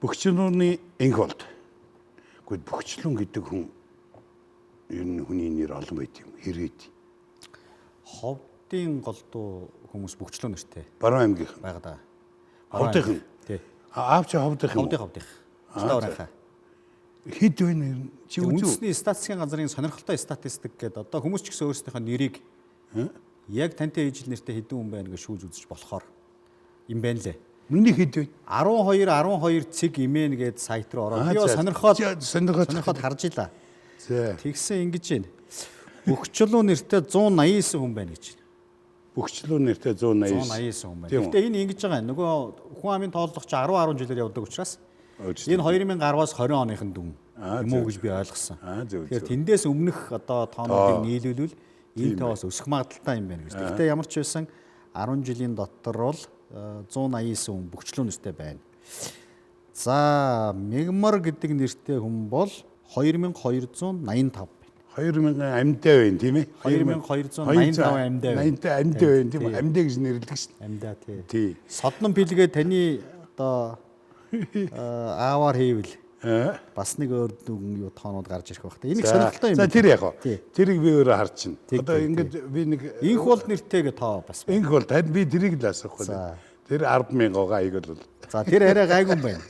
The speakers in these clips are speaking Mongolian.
Бөхчлүүний энх болд. Гэхдээ бөхчлүүн гэдэг хүн ер нь хүний нэр олон байт юм. Хэрэг. Ховдын голдуу хүмүүс бөхчлөө нэртэй. Баруун аймгийнх байгаа даа. Ховдынх. Тий. Аав чи ховдынх юм. Ховдынх. Стаурынхаа. Хэд вэ нэр нь? Чи үзүү. Үндэсний статистикийн газрын сонирхолтой статистик гэдэг одоо хүмүүс ч гэсэн өөрсдийнхөө нэрийг яг тантай ижил нэртэй хэдэн хүн байна гэж шүүж үзэж болохоор юм байна лээ. Миний хэд вэ? 12 цэг имэн гээд сайт руу ороод би бас сонирхоод харж илаа. За. Тэгсэн ингэж байна. Бөхчлөө нэртэй 189 хүн байна гэж. Бөхчлөө нэртэй 189 хүн байна. Гэхдээ энэ ингэж байгаа. Нөгөө хүн амын тооллого чи 10 жилээр явдаг учраас энэ 2010-аас 20 оныхын дүн юм уу гэж би ойлгосон. Тэгэхээр тэндээс өмнөх одоо тоонуудыг нийлүүлвэл энэ тоос өсөх магадaltaй юм байна гэж. Гэхдээ ямар ч байсан 10 жилийн дотор бол 189 хүн бөхчлөө нэртэй байна. За, Мегмар гэдэг нэртэй хүн бол 2285 байна. 2000 амьдаа байна тийм ээ? 2285 амьдаа байна. Амьдаа байна тийм үү? Амьдаа гэж нэрлэдэг шин. Амьдаа тий. Содном пилгээ таны одоо аавар хийвэл бас нэг өөр дүн юу тоонууд гарч ирэх байх. Энийг сонирхолтой юм. За тэр яг. Тэрийг би өөрөө харж байна. Одоо ингээд би нэг инх бол нэртэйгээ тоо бас. Инх бол харин би тэрийг л асуух байна. Тэр 100000 аяг бол. За тэр арай гайгүй юм байна.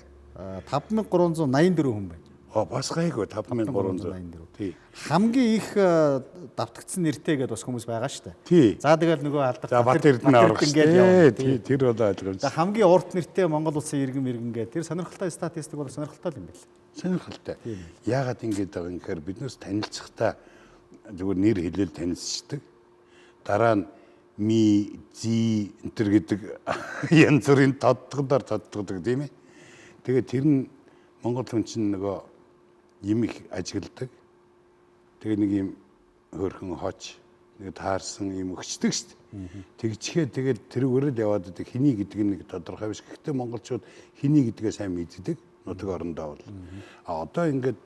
5384 хүн байна. Бас гайгүй 5384. Тий. Хамгийн их давтагдсан нэртэй гэдээ бас хүмүүс байгаа шүү дээ. Тий. За тэгэл нөгөө алдартай Бат Эрдэнэ аврах ингээд явна. Тий, тэр бол ойлгомжтой. За хамгийн урт нэртэй Монгол улсын иргэн гэдэг тэр сонирхолтой статистик бол сонирхолтой юм байна. Сонирхолтой. Яагаад ингэж байгаа юм гэхээр биднээс танилцахдаа зүгээр нэр хэлэл танилцдаг. Дараа нь ми, зи энтер гэдэг янз бүрийн тодтогддог тийм ээ. Тэгээд тэр нь Монгол хүн чинь нөгөө юм их ажигладаг. Тэгээ нэг юм хөөрхөн хоч нэг таарсан юм өгчдөг шүү дээ. Тэгчгээ тэгээд тэрүүгээр л яваад идэг хиний гэдэг нэг тодорхой биш. Гэхдээ монголчууд хиний гэдгээ сайн мэддэг. Нутаг орондоо бол. Одоо ингээд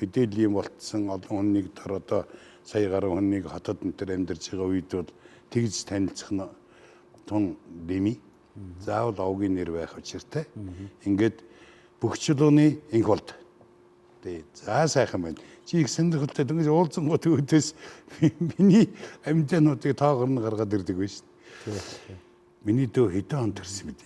мэдээлэл юм болтсон олон хүнийг төр одоо сая гаруй хүнийг хотод энэ төр амьдарч байгаа үед бол тэгж танилцах нь тун дими. Заавал овгийн нэр байх учиртай. Ингээд бөхчлөөний энх болд. Тий. За сайхан байна. Чи их сонирхолтой дөнгөж уулзсангууд өөдөөс миний амьтаануудыг тоогорно гаргаад ирдэг байж. Миний дөө хэдэн он төрсөн мэд.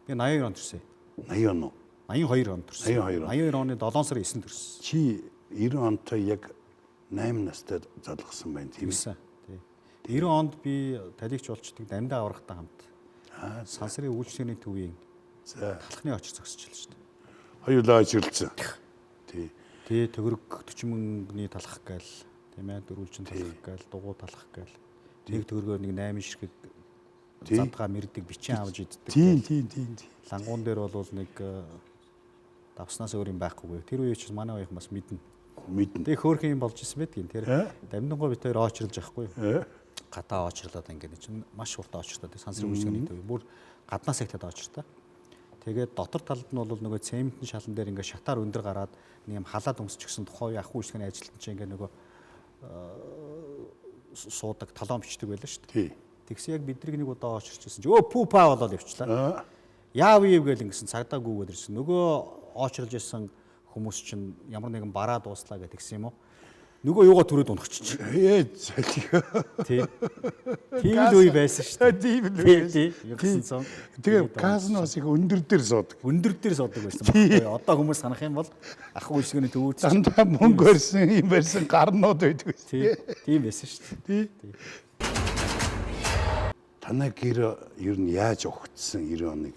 Би 82 он төрсөн. 80 он уу? 82 он төрсөн. 82 оны 7 сарын 9 төрсөн. Чи 90 онтой яг 8 настай залгасан байна тийм ээ. Тий. 90 онд би талигч болчдөг амьдаа аврахтай хамт. Сансрын үйлчлэгээний төвийн талхны очир зогсчихлаа шүү дээ. Хоёулаа очирлцсан. Тий, төгрөг 40 мөнгөний талах гээл, тийм ээ, дөрвөлжин талах гээл, дугуй талах гээл. Нэг төгрөгөөр нэг 8 ширхэг задгаа мэрдэг бичин авч иддэг. Тийм. Лангуун дээр бол нэг давснаас өөр юм байхгүй. Тэр үеч манай уух бас мэднэ. Тэг хөөрхөн юм болж исэн байдгийн. Тэр дамдангой бит хоёр очирлж байхгүй. Гадаа очирлаад ингээд чинь маш урт очиртаа. Сансрын үйлчлэгээний төв. Бүр гаднаас ихтэй очиртаа. Тэгээд дотор талд нь бол нөгөө цементийн шалан дээр ингээд шатаар өндөр гараад нэг юм халаад өмсчихсэн тухай ах үйлчлэгээний ажилтан чинь ингээд нөгөө суудаг талон бичдэг байлаа шүү дээ. Тэгсэн яг бидрийг нэг удаа очирчсэн чи пупа болоод явчлаа. Яав ив гэл ингэсэн цагдаа гүгээд ирсэн. Нөгөө очирлж исэн хүмүүс чинь ямар нэгэн бараа дууслаа гэх тэгсэн юм уу? Нөгөө юугаа төрөөд унахчих. Тий. Тийм л үе байсан шүү дээ. Тийм л үе. Тэгээ казноос их өндөр дээр суудаг. Өндөр дээр суудаг байсан байхгүй. Одоо хүмүүс санах юм бол ах үйлчлэгээний төвүүд дандаа мөнгө өрсөн юм байсан гарнууд байдаг. Тийм байсан шүү дээ. Тий. Танай гэр ер нь яаж ухагдсан 90 оныг?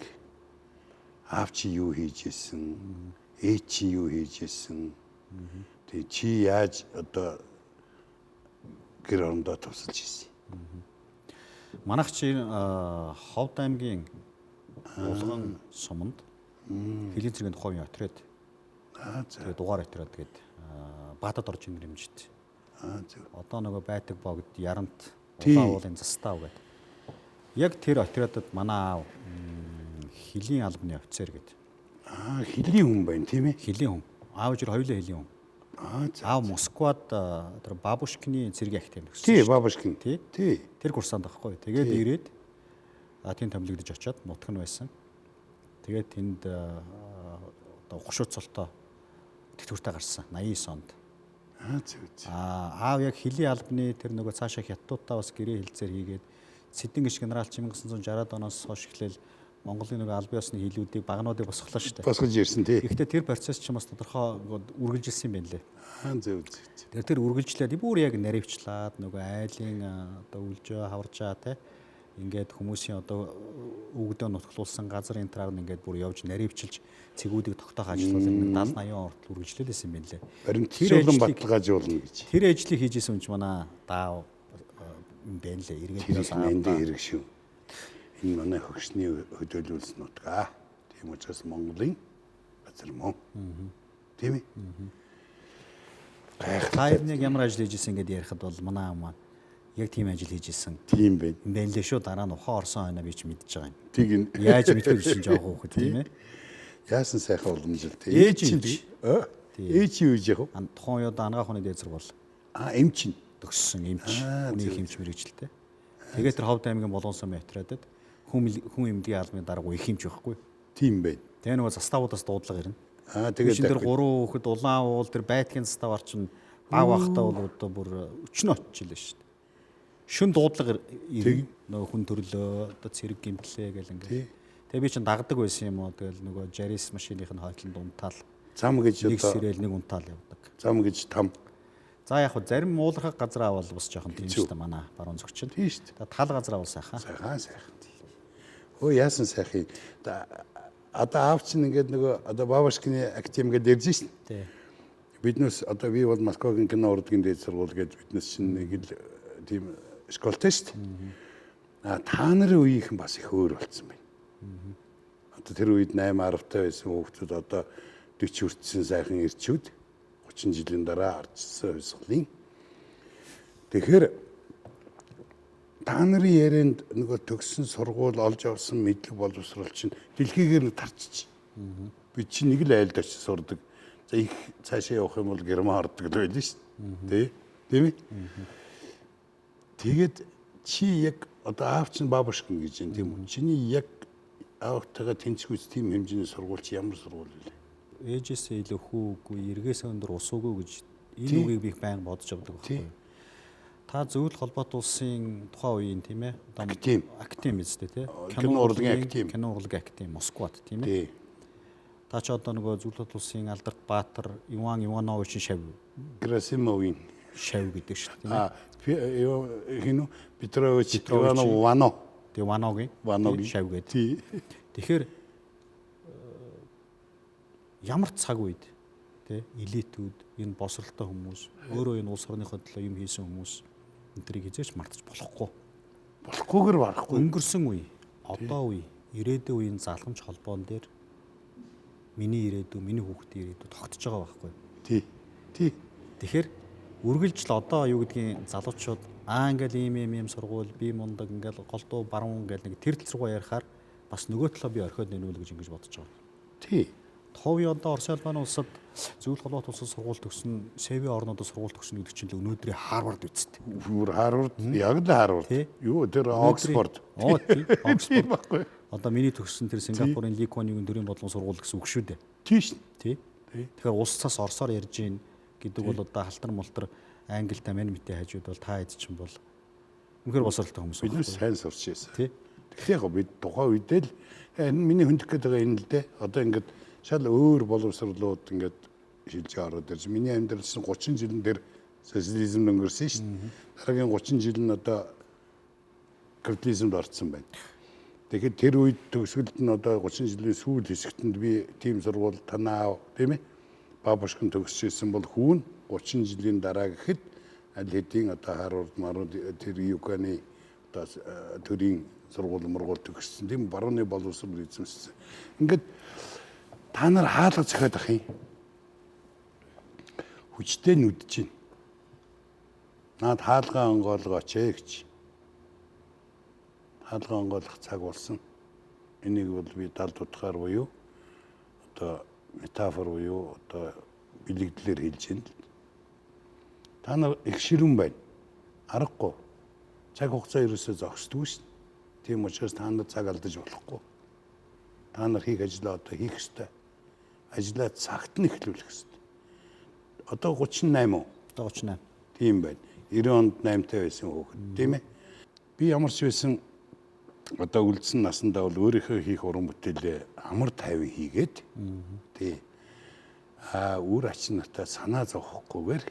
Аав чи юу хийж исэн? Ээж чи юу хийж исэн? Тэгээ чи яаж одоо гэр орондоо тусалж ирсэн? Манайх чи Ховд аймгийн Улган суманд Хэлийн цэргийн тухайн отряд. Тэгээ дугаар отряд гээд Баатад орж ин нэмжит. Одоо нөгөө байтаг богд Ярант улаан уулын застав гээд. Яг тэр отрядад манай аав Хэлийн албаны офицер гээд. Хэлийн хүн байна тийм ээ? Хэлийн хүн. Аав жир хоёулаа Хэлийн хүн. Аав Москвад тэр Бабушкины цэргийн ахтай юм гэсэн. Тий, Бабушкин. Тий. Тэр курсант байхгүй. Тэгээд ирээд тэнд томилогдож очиод нутаг нь байсан. Тэгээд тэнд одоо гушууцолтой тэтгэвртэй гарсан 89 онд. Зөв. Аав яг Хилийн албаны тэр нөгөө цаашаа хятадуудаа бас гэрээ хэлцээр хийгээд Сэдэн гиш генерал 1960-аад оноос хойш эхлээл Монголын нөгөө албан ёсны хилүүдийг багнуудыг босголоо шүү дээ. Босгож ирсэн тий. Гэхдээ тэр процесс ч бас тодорхой үргэлжилсэн юм байна лээ. Зөв. Тэр үргэлжлээд бүр яг наривчлаад нөгөө айлын одоо үлжөө хаваржаа те ингээд хүмүүсийн одоо өгдөө нутглуулсан газар энэ тараар нь ингээд бүр явж наривчилж цэгүүдийг тогтоох ажил бол 70-80 он хүртэл үргэлжлүүлсэн юм байна лээ. Барин тэр баталгаажуулна гэж. Тэр ажлыг хийжсэн юм ч манай даав юм байна лээ. Эргээд бас аавдаа хэрэг шүү. Энэ манай хөгшний хөдөөлүүлсэн нутгаа. Тийм учраас Монголын газар мөн. Тийм ээ. Хайрныг ямар ажил хийжсэн гэдээ ярихад бол манай аав маань яг тийм ажил хийжсэн. Тийм байна. Юм байна лээ шүү. Дараа нь ухаан орсон хойно би ч мэдж байгаа юм. Тийг яаж мэдвэ гэсэн жоох хөөхд тийм ээ. Яасан сайхан уламжлалт. Ээж чинь ээж юу гэж яах вэ? Тухайн үед ангаах хүний дээд сургууль. Эм чинь Төгссөн эмч. Хүний хэмч мэрэгчлээ. Тэгээд тэр Ховд аймгийн Болонсон метродод хүн эмдгийн албаны дарга их хэмч байхгүй. Тийм байна. Тэгээ нөгөө заставуудаас дуудлага ирнэ. Тэгээд тэр 3 хүүхэд улаан уул тэр байтгийн заставар чинь баг бахтаа бол одоо бүр өчнө очилээ шүү дээ. Шүн дуудлага ирнэ. Нөгөө хүн төрлөө одоо цэрэг гимтлээ гэл ингээд. Тэгээ би чинь дагдаг байсан юм уу. Тэгэл нөгөө жарис машиных нь хойтлонд унтаал. Зам гэж нэг сэрэл нэг унтаал явдаг. Зам гэж там. За яг хөө зарим муулахад газар авал бас жоохон тийм шүү дээ манай баруун зүгч чинь. Тийм шүү дээ. Тал газар авал сайхан. Сайхан. Өө яасан сайхан. Одоо аав чинь ингээд нөгөө одоо Бабашкины актив ингээд ирж шин. Тий. Биднес одоо би бол Москвагийн кино урлагийн дээд сургууль гээд биднес чинь нэг л тийм школтой шүү дээ. Та нарын үеийнхэн бас их өөр болсон байна. Одоо тэр үед 8 10-тай байсан хүүхдүүд одоо 40 хүртсэн сайхан ирчүүд 30 жилийн дараа ардчсан хувьсгалын. Тэгэхээр та нарын ярианд нөгөө төгссөн сургууль олж авсан мэдлэг боловсрол чинь дэлхийгээр нь тарчиж. Би чинь нэг л айлд очиж сурдаг. За их цаашаа явах юм бол Герман ордог л байл шүү дээ. Тийм ээ? Тэгээд чи яг одоо аав чинь Бабушкин гэж юм тийм үү? Чиний яг аавтайгаа тэнцвүүц тийм хэмжээний сургууль чи ямар сургууль вэ? Ээжээсээ илүү хүүгүй, эргээс өндөр ус үгүй гэж энэ үгийг би их байнга бодож авдаг байхгүй. Та зөвлөлт холбоот улсын тухайн үеийн тийм ээ? Актив эзтэй тийм ээ? Кино урлагийн актив. Кино урлагийн актив Москвад тийм ээ? Та ч одоо нөгөө зөвлөлт улсын Алдарт Баатар, Иван Иванович шав. Герасимовын шав гэдэг шүү дээ. Хино Петрович Иванов Вано. Тэгээ Ваногийн шав гэдэг. Тэгэхээр ямар цаг үед тий элитүүд энэ босролтой хүмүүс өөрөө энэ улс орныхоо төлөө юм хийсэн хүмүүс энтрийг хизээч мартаж болохгүйгээр барахгүй өнгөрсөн үе одоо үе ирээдүйн үеийн залхамж холбоон дээр миний ирээдүй миний хүүхдийн ирээдүй тогтож байгаа байхгүй тий тэгэхээр үргэлжил одоо юу гэдгийг залуучууд ингээл ийм сургууль би мундаг ингээл голдуу баруун гэл нэг тэр тал руу ярихаар бас нөгөө талаа би орхиод нэнүүл гэж ингэж бодож байгаа тий Ховь одоо Орос улбаны улсад зөвлөлт холбоот улсад сургууль төгсөн, СВ орнуудад сургууль төгсөн гэдэг чинь л өнөөдрийн Харвард үсттэй. Бүр Харвард, яг л Харвард. Юу тэр Оксфорд. Оксфорд. Одоо миний төгссөн тэр Сингапурын Ли Куан Юугийн төрийн бодлогын сургууль гэсэн үг шүү дээ. Тийш. Тий. Тэгэхээр улс цас орсоор ярьж гин гэдэг бол одоо халтар мултар англитай мэнмитээ хажууд бол та хэд ч юм бол үнэхээр босролтой хүмүүс байна. Бид сайн сурч байсан. Тий. Тэгэхээр яг бид тухайн үедээ л миний хөндөх гэдэг байгаа энэ л дээ. Одоо ингээд шал өөр боловсрлууд ингээд шилжиж ороод ирж миний амьдралсан 30 жилэн дээр социализм өнгөрсөн шүү дээ. Дараагийн 30 жил нь одоо капитализмд орсон байна. Тэгэхээр тэр үед төгсгөлд нь одоо 30 жилийн сүүл хэсэгтэнд би тийм сургууль танаа тийм ээ Бабушкин төгсөжсэн бол хүүн 30 жилийн дараа гэхэд аль хэдийн одоо Харвард марууд тэр ЮК-ны одоо төрийн сургууль төгссөн тийм барууны боловсрол эзэмшсэн. Ингээд та нар хаалга зохиод ах юм. Хүчтэй нүдж чинь. Наад хаалгаа онгоолгооч гэж. Хаалгаа онгоолгох цаг болсон. Энийг бол би далд утгаар буюу одоо метафор буюу одоо бэлэгдлэр хэлж байна. Та нар их ширүүн байна. Аргагүй. Цаг хугацаа ерөөсөө зогсдгүй шин. Тийм учраас та нар цаг алдаж болохгүй. Та нар хийх ажлаа одоо хийх ёстой. ажлаа цагт нь эхлүүлэх хэрэгтэй. Одоо 38 уу? Одоо 38. Тийм байна. 90 онд 8-тай байсан хүүхэд тийм ээ. Би ямар ч байсан одоо үлдсэн насандаа бол өөрийнхөө хийх уран бүтээлээ амар тайван хийгээд тий. Үр ачнаатай санаа зовхохгүйгээр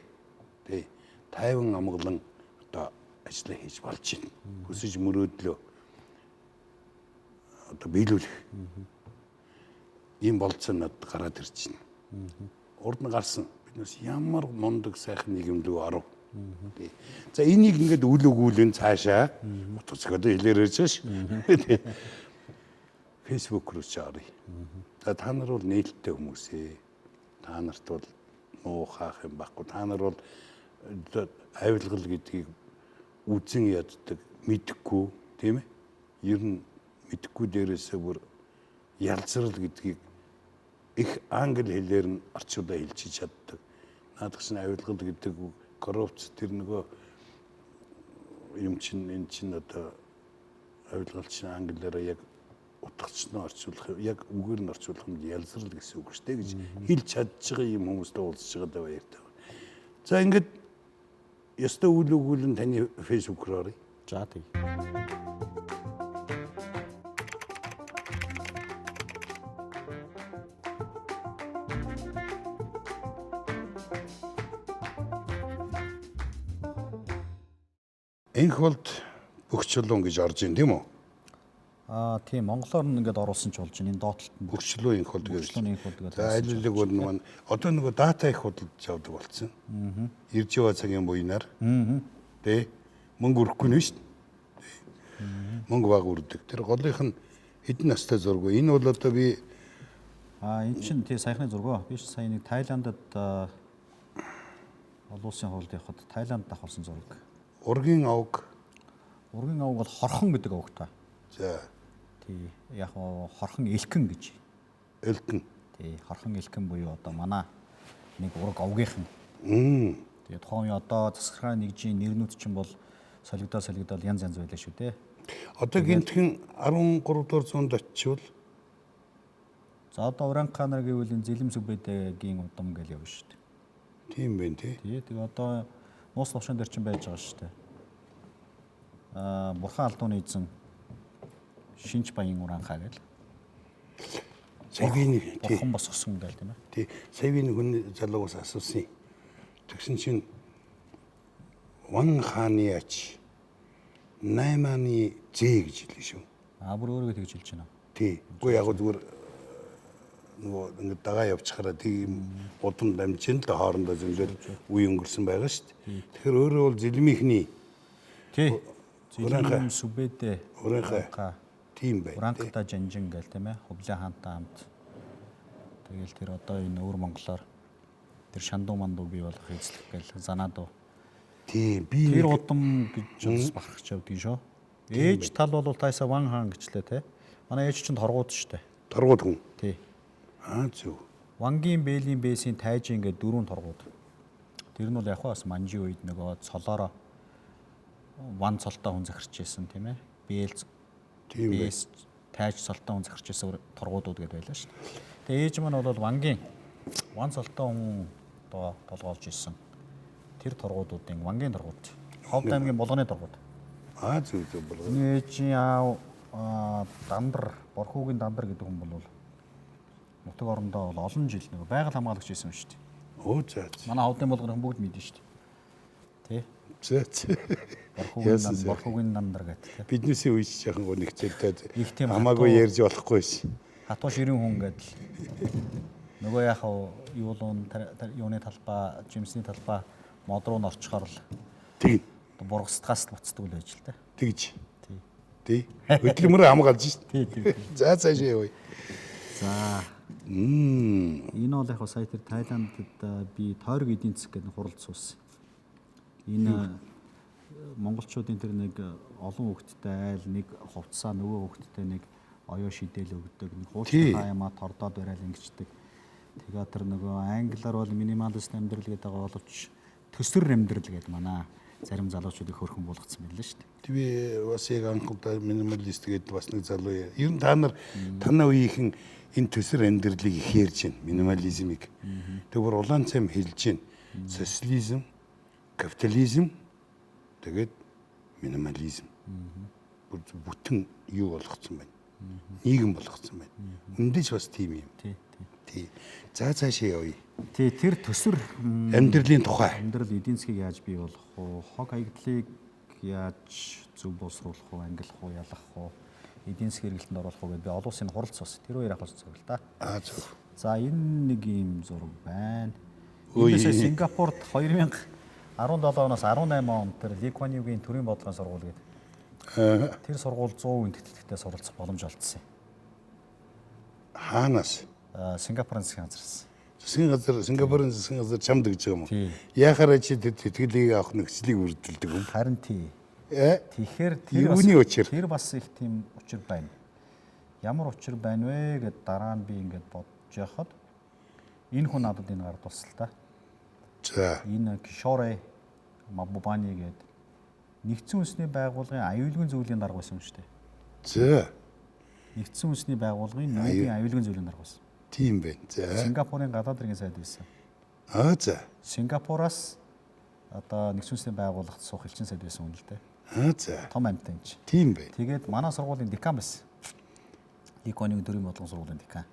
тий. Тайван амгалан одоо ажиллаа хийж болж байна. Хүсэж мөрөөдлөө одоо биелүүлэх. Ийм болцоо надад гараад ирж байна. Урд нь гарсан биднээс ямар мундаг сайхан нийгэмлүү арав. За энийг ингээд үл өгүүлэн цаашаа утга зохиолоо хэлээр ярьж ш. Facebook руу чарыг. За та нар бол нээлттэй хүмүүс ээ. Та нарт бол муу хаах юм байхгүй. Та нар бол авилгал гэдгийг үзэн яддаг, мэдэхгүй тийм ээ. Ер нь мэдэхгүй дээрээсээ бүр ялцрал гэдгийг их англи хэлээр нь орчуулаад хэлчих чаддаг. Наадах чинь авилгал гэдэг коррупц тэр нөгөө юм чинь энэ чинь одоо авилгал чинь англиараа яг утгачлан орчуулах яг үгээр нь орчуулах юм ялзрал гэсэн үг шүү дээ гэж хэлж чадж байгаа юм хүмүүстэй уулзж байгаа баяртай. За ингээд ёстой үйл өгүүлэн таны фэйсбүүк руу оръё. За тий. Энх болд бүх чулуун гэж орж ийн тийм үү? Тийм монголоор нь ингээд оруулсан ч болж байна. Энэ доотлолт нь бүх чулуун энх болд гэж. чулуун энх болд гэдэг. За аль алиг бол маань одоо нөгөө дата их худалдаж явдаг болсон. Ирж яваа цагийн буйнаар. Тэ мөнгө өрөхгүй нь шүү дээ. Мөнгө баг үрдэг. Тэр голынх нь хэдэн настай зураг вэ? Энэ бол одоо би энэ чинь тий саяхны зураг. Би сая нэг Тайландад олон улсын хуралд явхад Тайланд давхарсан зураг. Ургийн авг бол хорхон гэдэг авгтай. За. Тий яг хорхон элхэн гэж. Элхэн. Тий хорхон элхэн буюу одоо манай нэг ураг авгийнхан. Тэгээд тухайн одоо засгийн нэгжийн нэрнүүд чинь бол солигдоод янз байлаа шүү дээ. Одоо гинтхэн 13 дугаар зуунд очивол за одоо Уранхай нар гэвэл энэ Зэлэм Сүбэдэгийн удам гэж явна шүү дээ. Тийм байна тий. Тэгээд одоо Нуус товшин дээр чинь байж байгаа шүү дээ. Бурхан алдууны эзэн Шинж Баян Уранхай гэл. Саяны бурхан босгосон гэл тийм ээ. Тий. Саяны хүн залуугаас асуусан. Тэгсэн чинь Ван хааны ач 8-ны зэ гэж хэлсэн шүү. Бүр өөрөөгөө тэгж хэлж байна. Тий. Үгүй яг зүгээр нөгөө ингэ дагаа явчихараа тийм удам дамжин л хоорондоо зөндөл үе өнгөрсөн байгаа шүү дээ. Тэгэхээр өөрөө бол зэлмийнхний тий Зэлэм Сүбэдэ Уранхай тийм бай. Уранхайта жанжин гэл тийм ээ. Хувлаа хаантай хамт. Тэгэл тэр одоо энэ өвөр Монголоор тэр шандуу мандуу бий болох эзлэх гэл занаад. Тийм би тэр удам гэж бас бахарч явдгийн шүү. Ээж тал бол тайсаа Ван хаан гэчлээ те. Манай ээж чинь торгууд шүү дээ. Торгууд хүн. Тий. Зөв. Вангийн бээлийн бээсийн тайжин гэдэг 4 торгууд. Тэр нь бол яг бас манжи үед нөгөө цолоороо ван цолтой хүн захирч байсан тийм ээ. Бээл тийм бээс тайж цолтой хүн захирч байсан торгуудууд гэдэг байлаа шүү дээ. Тэгээ ээж маань бол вангийн ван цолтой хүн одоо толгоолж исэн. Тэр торгуудуудын вангийн торгууд. Ховд аймгийн болгоны торгууд. Зөв болгоно. Ээжийн аав Дандар, Борхуугийн Дандар гэдэг хүн бол нутаг орондоо бол олон жил нэг байгаль хамгаалагч байсан шүү дээ. За. Манай ховдын болгоны хүн бүгд мэднэ шүү дээ. Тэ? Борхуугийн Дандар гэдэг. Биднээсээ үеч яхан гоо нэгцэлтэй хамаагүй ярьж болохгүй ш. Хатуу ширэн хүн гэдэг. Нөгөө яхаа юуны талбай, жимсний талбай мод руу н орчхоор л тэг. Бургасдгаас буцдаг л байж л та. Тэгж. Тий. Хөдөлмөрөө хамгаалж ш. Тий. За цаашаа явъя. За. Энэ бол яг сая тэр Тайландд би тойрог эдийн засаг гэдэг хуралд суусан. Энэ монголчуудын тэр нэг олон хүүхэдтэй айл нэг хувцсаа нөгөө хүүхэдтэй нэг оёо шидээл өгдөг, нэг хуучны хаямаа тордоод барайл ингэждэг. Тэгээ тэр нөгөө англиар бол минималист амьдрал гэдэг байгаа боловч төсвөр амьдрал гэдэг манай зарим залуучуудыг хөрхөн болгоцсон байлаа шүү дээ. Би бас яг анхудаа минималист гэдэг бас нэг залуу. Ер нь та нар танаа үеийнхэн энэ төсөр амьдралыг ихээрж байна. Минимализмыг. Тэгвэр улаан цайм хэлж байна. Социализм, капитализм тэгээд минимализм. Бүтэн юу болгоцсон байна. Нийгэм болгоцсон байна. Үндэж бас тийм юм. Тий. За цаашаа явъя. Тий, тэр төсөр амьдралын тухай. амьдрал эдийн засгийг яаж бий болгох вэ? Хог хаягдлыг яаж зөв боловсруулах вэ? Ангилах вэ? Ялгах вэ? Эдийн засгийн хэрэглэлтэнд оруулах вэ гэдээ би олон улсын хуралцсан. Тэр хоёр ахаас зөв л та. Зөв. За энэ нэг юм зураг байна. Эндээс Сингапурт 2017-оноос 18 он тэр Ли Куан Югийн төрийн бодлогын сургууль гэдэг. Тэр сургууль 100% тэтгэлэгтэй суралцах боломж олдсон. Хаанаас? Сингапурын засгийн газраас. Сингапурын засгийн газар чамд гэж байгаа юм уу? Яхаараа чи тэр тэтгэлгийг авах нөхцөлийг үрдэлдэг юм. Харин тий. Тэгэхээр тэр бас их тийм учир байна. Ямар учир байна вэ гэд дараа нь би ингээд бодож яхад энэ хүн надад энэ гард тусал та. За. Энэ Кишоре Мабубани гэдэг нэгдсэн үндэсний байгууллагын аюулгүй зөвлөлийн дарга байсан юм шүү дээ. За. Нэгдсэн үндэсний байгууллагын нийгмийн аюулгүй зөвлөлийн дарга байсан. Тийм байна. За. Сингапурын гадаад иргэн сайд байсан. За. Сингапураас одоо нэгдсэн үндэсний байгууллагт суух элчин сайд байсан юм л дээ. За. Том амьтан юм чи. Тийм байна. Тэгээд манай сургуулийн декан байсан. Ли Куан Югийн төрийн бодлогын сургуулийн декан.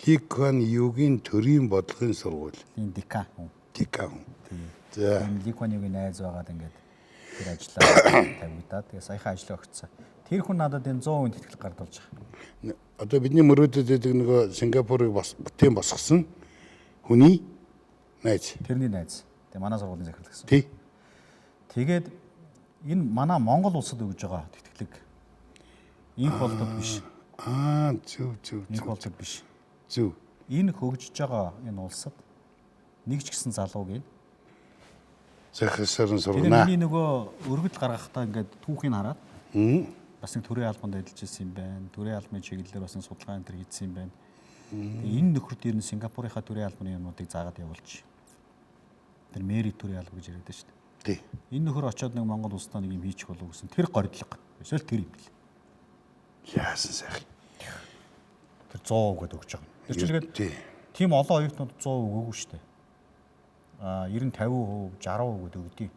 Ли Куан Югийн төрийн бодлогын сургууль. Энэ декан. Декан. За. Ли Куан Югийн найз байгаад ингээд тэр ажиллаа тавигдаад тэгээ саяхан ажлаа өгцсөн. Тэр хүн надад энэ 100% тэтгэл гардуулж байгаа. Одоо бидний мөрөөдөд байдаг нөгөө Сингапурыг бас бүтээн босгосон хүний найз. Тэрний найз. Тэгээ манай сургуулийн захирал гэсэн. Тий. Тэгээд энэ манай Монгол улсад өгж байгаа тэтгэлэг инх болдог биш. Зөв. Инх болдог биш. Зөв. Энэ хөгжиж байгаа энэ улсад нэг ч гэсэн залууг энэ захирсарын сургана. Миний нөгөө өргөдөл гаргахтаа ингээд түүхийг хараад бас нэг төрийн албанд ажиллаж ирсэн юм байна. Төрийн албаны чиглэлээр бас судалгаа энэ төр хийсэн юм байна. Энэ нөхөрт ер нь Сингапурынхаа төрийн албаны юмнуудыг заагаад явуулж. Тэр мэри төрийн алба гэж яриад шүү дээ. Тий. Энэ нөхөр очиод нэг Монгол улстай нэг юм хийчих болов гэсэн. Тэр горилго. Эсвэл тэр юм бэл. Яасан сайхан. Тэр 100% гэдээ өгч байгаа. Тэр чилгээд тий. Тийм олон оюутнууд 100% өгөөгүй шүү дээ. 90-50%, 60% гэдэг өгдөө.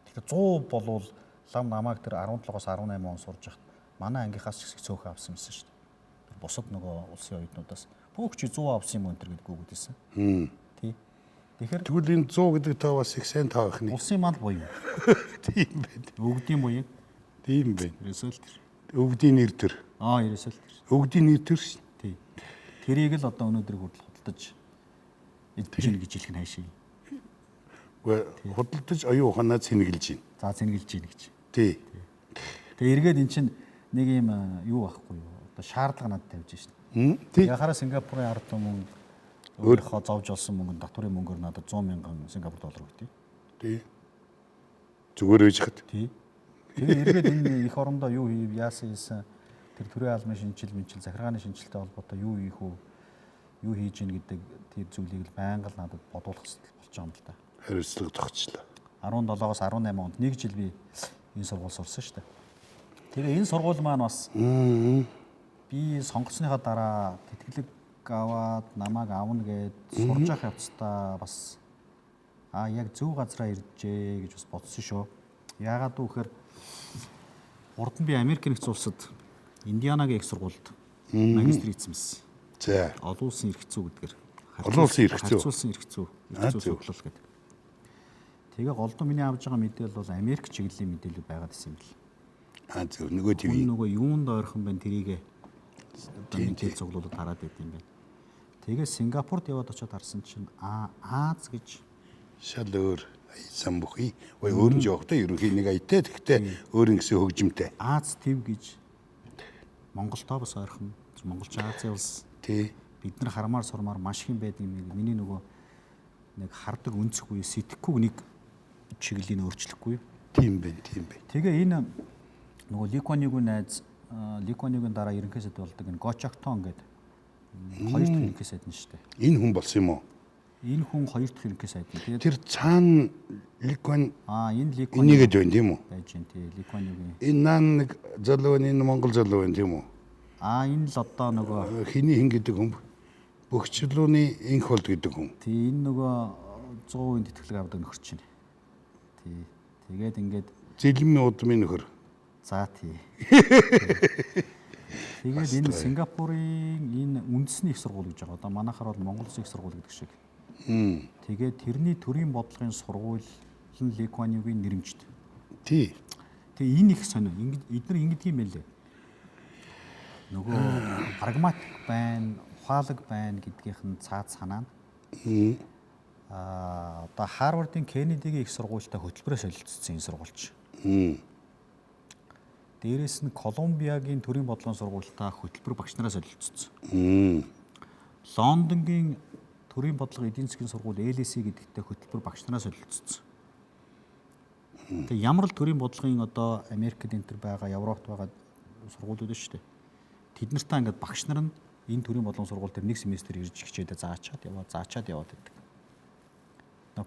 Тэгэхээр 100 болвол лам намайг тэр 17-оос 18 он сурж яхад манай ангийнхаас ч цөөхөн авсан юмсан шүү дээ. Тэр бусад нөгөө улсын оюутнуудаас бүх чи 100 авсан юм өнтер гэдэггүй гэдээсэн. Тий. Тэгэхээр тэгвэл энэ 100 гэдэг тоо бас их сайн тоо их нэг. Улсын мал буюу. Тийм байна. Өгдийн буюу. Тийм байна. Ерөөсөө л тэр. Өвгдийн нэр төр. Ерөөсөө л тэр. Өвгдийн нэр төр шүү. Тий. Тэрийг л одоо өнөөдөр хүртэл худалдаж идэж гин гэж хэлэх нь хайшаа. Гэхдээ худалдаж оюун ухаанаа цэнгэлж байна. За цэнгэлж гин гэж. Тий. Тэгээ эргээд эн чинь нэг юм юу байхгүй юу? Одоо шаардлага надад тавьж шин. Тий. Яхаараа Сингапурын ард түмэн өөрийнхөө зовж олсон мөнгөнд татврын мөнгөөр надад 100,000 Сингапур доллар өгдөө. Тий. Зүгээр ээж хат. Тий. Тэгээ эргээд энэ их орондоо юу хийв, яасан хийсэн тэр төрийн албаны шинжил мэнчил захиргааны шинжилтэй холбоотой юу хийх үү? Юу хийж гин гэдэг тэр зүйлийг л байнга л надад бодуулах хэрэгтэй болж байгаа юм л да. Хариуцлага тогтчлаа. 17-оос 18 онд нэг жил би энэ сургууль сурсан шүү дээ. Тэгээ энэ сургууль маань бас би сонгоцсныхаа дараа тэтгэлэг аваад намайг авна гэд сурж явах явцдаа бас яг зөв газараа иржээ гэж бас бодсон шүү. Яагаад гэвэл урд нь би Америк нэгдсэн улсад Индианагийн их сургуульд магистр хийсэн байсан. За. Олон улсын эрх зүй гэдгээр. Олон улсын эрх зүй. Харьцуулсан эрх зүй. Эрх зүй суглал гэдэг. Тэгээ голдон миний авж байгаа мэдээлэл бол Америк чиглэлийн мэдээлэл байгаад исэн юм бэл. Зөв нөгөө тийм. Нөгөө юунд ойрхон байна тэрийг мэдээлэл цуглуулад хараад байт юм байна. Тэгээ Сингапурт яваад очиод харсан чинь Аз гэж шал өөр аясан бүхий. Өөр нь жоохтой ерөнхий нэг аятай тэгтээ өөр нь гэсэн хөгжимтэй. Аз төв гэж Монголтой бас ойрхон Монголч Азийн улс. Тий. Бид нар харамаар сурмаар маш их юм байдаг юм. Миний нөгөө нэг хардаг өнцөхгүй сэтгэхгүй нэг чиглэлийн өөрчлөхгүй. Тийм байна, тийм байна. Тэгээ энэ нөгөө Ли Куан Югийн найз Ли Куан Югийн дараа ерөнхий сайд болдог энэ Го Чоктон гэдэг хоёр дахь ерөнхий сайд нь шүү дээ. Энэ хүн болсон юм уу? Энэ хүн хоёр дахь ерөнхий сайд нь. Тэгээд тэр цаана Ли Куан энэ Ли Куан энийгэд байна тийм үү? Байж гэн тий Ли Куан Югийн. Энэ наан нэг залуу байна, энэ Монгол залуу байна тийм үү? Энэ л одоо нөгөө Хиний хин гэдэг хүн бөхчлөөний инх болд гэдэг хүн. тий энэ нөгөө 100% тэтгэлэг авдаг нөхөр чинь. Тий. Тэгээд ингээд Зэлмийн удмын нөхөр. за тий. Тэгээд энэ Сингапурын энэ үндэсний их сургууль гэж байгаа. Одоо манайхаар бол Монгол Улсын их сургууль гэдэг шиг. Тэгээд тэрний төрийн бодлогын сургууль Ли Куан Юугийн нэрэмжт. Тий. Тэгээ энэ их сонио. Эдгээр ингэдэг юм байлээ. Нөгөө прагматик байна, ухаалаг байна гэдгийнх нь цаад санаа нь. Одоо Харвардын Кеннедигийн их сургуультай хөтөлбөрөөр солилцсон энэ сургуульч. Дээрээс нь Колумбиагийн төрийн бодлогын сургуультай хөтөлбөр багш нараас солилцсон. Лондонгийн төрийн бодлого эдийн засгийн сургууль LSE гэдэгтэй хөтөлбөр багш нараас солилцсон. Тэгээ ямар л төрийн бодлогын одоо Америкт энэ төр байгаа, Европт байгаа сургуулиуд шүү дээ. Тэд нартай ингээд багш нар нь энэ төрийн бодлогын сургууль дээр нэг семестр ирж хичээлээ заачаад яваад байдаг.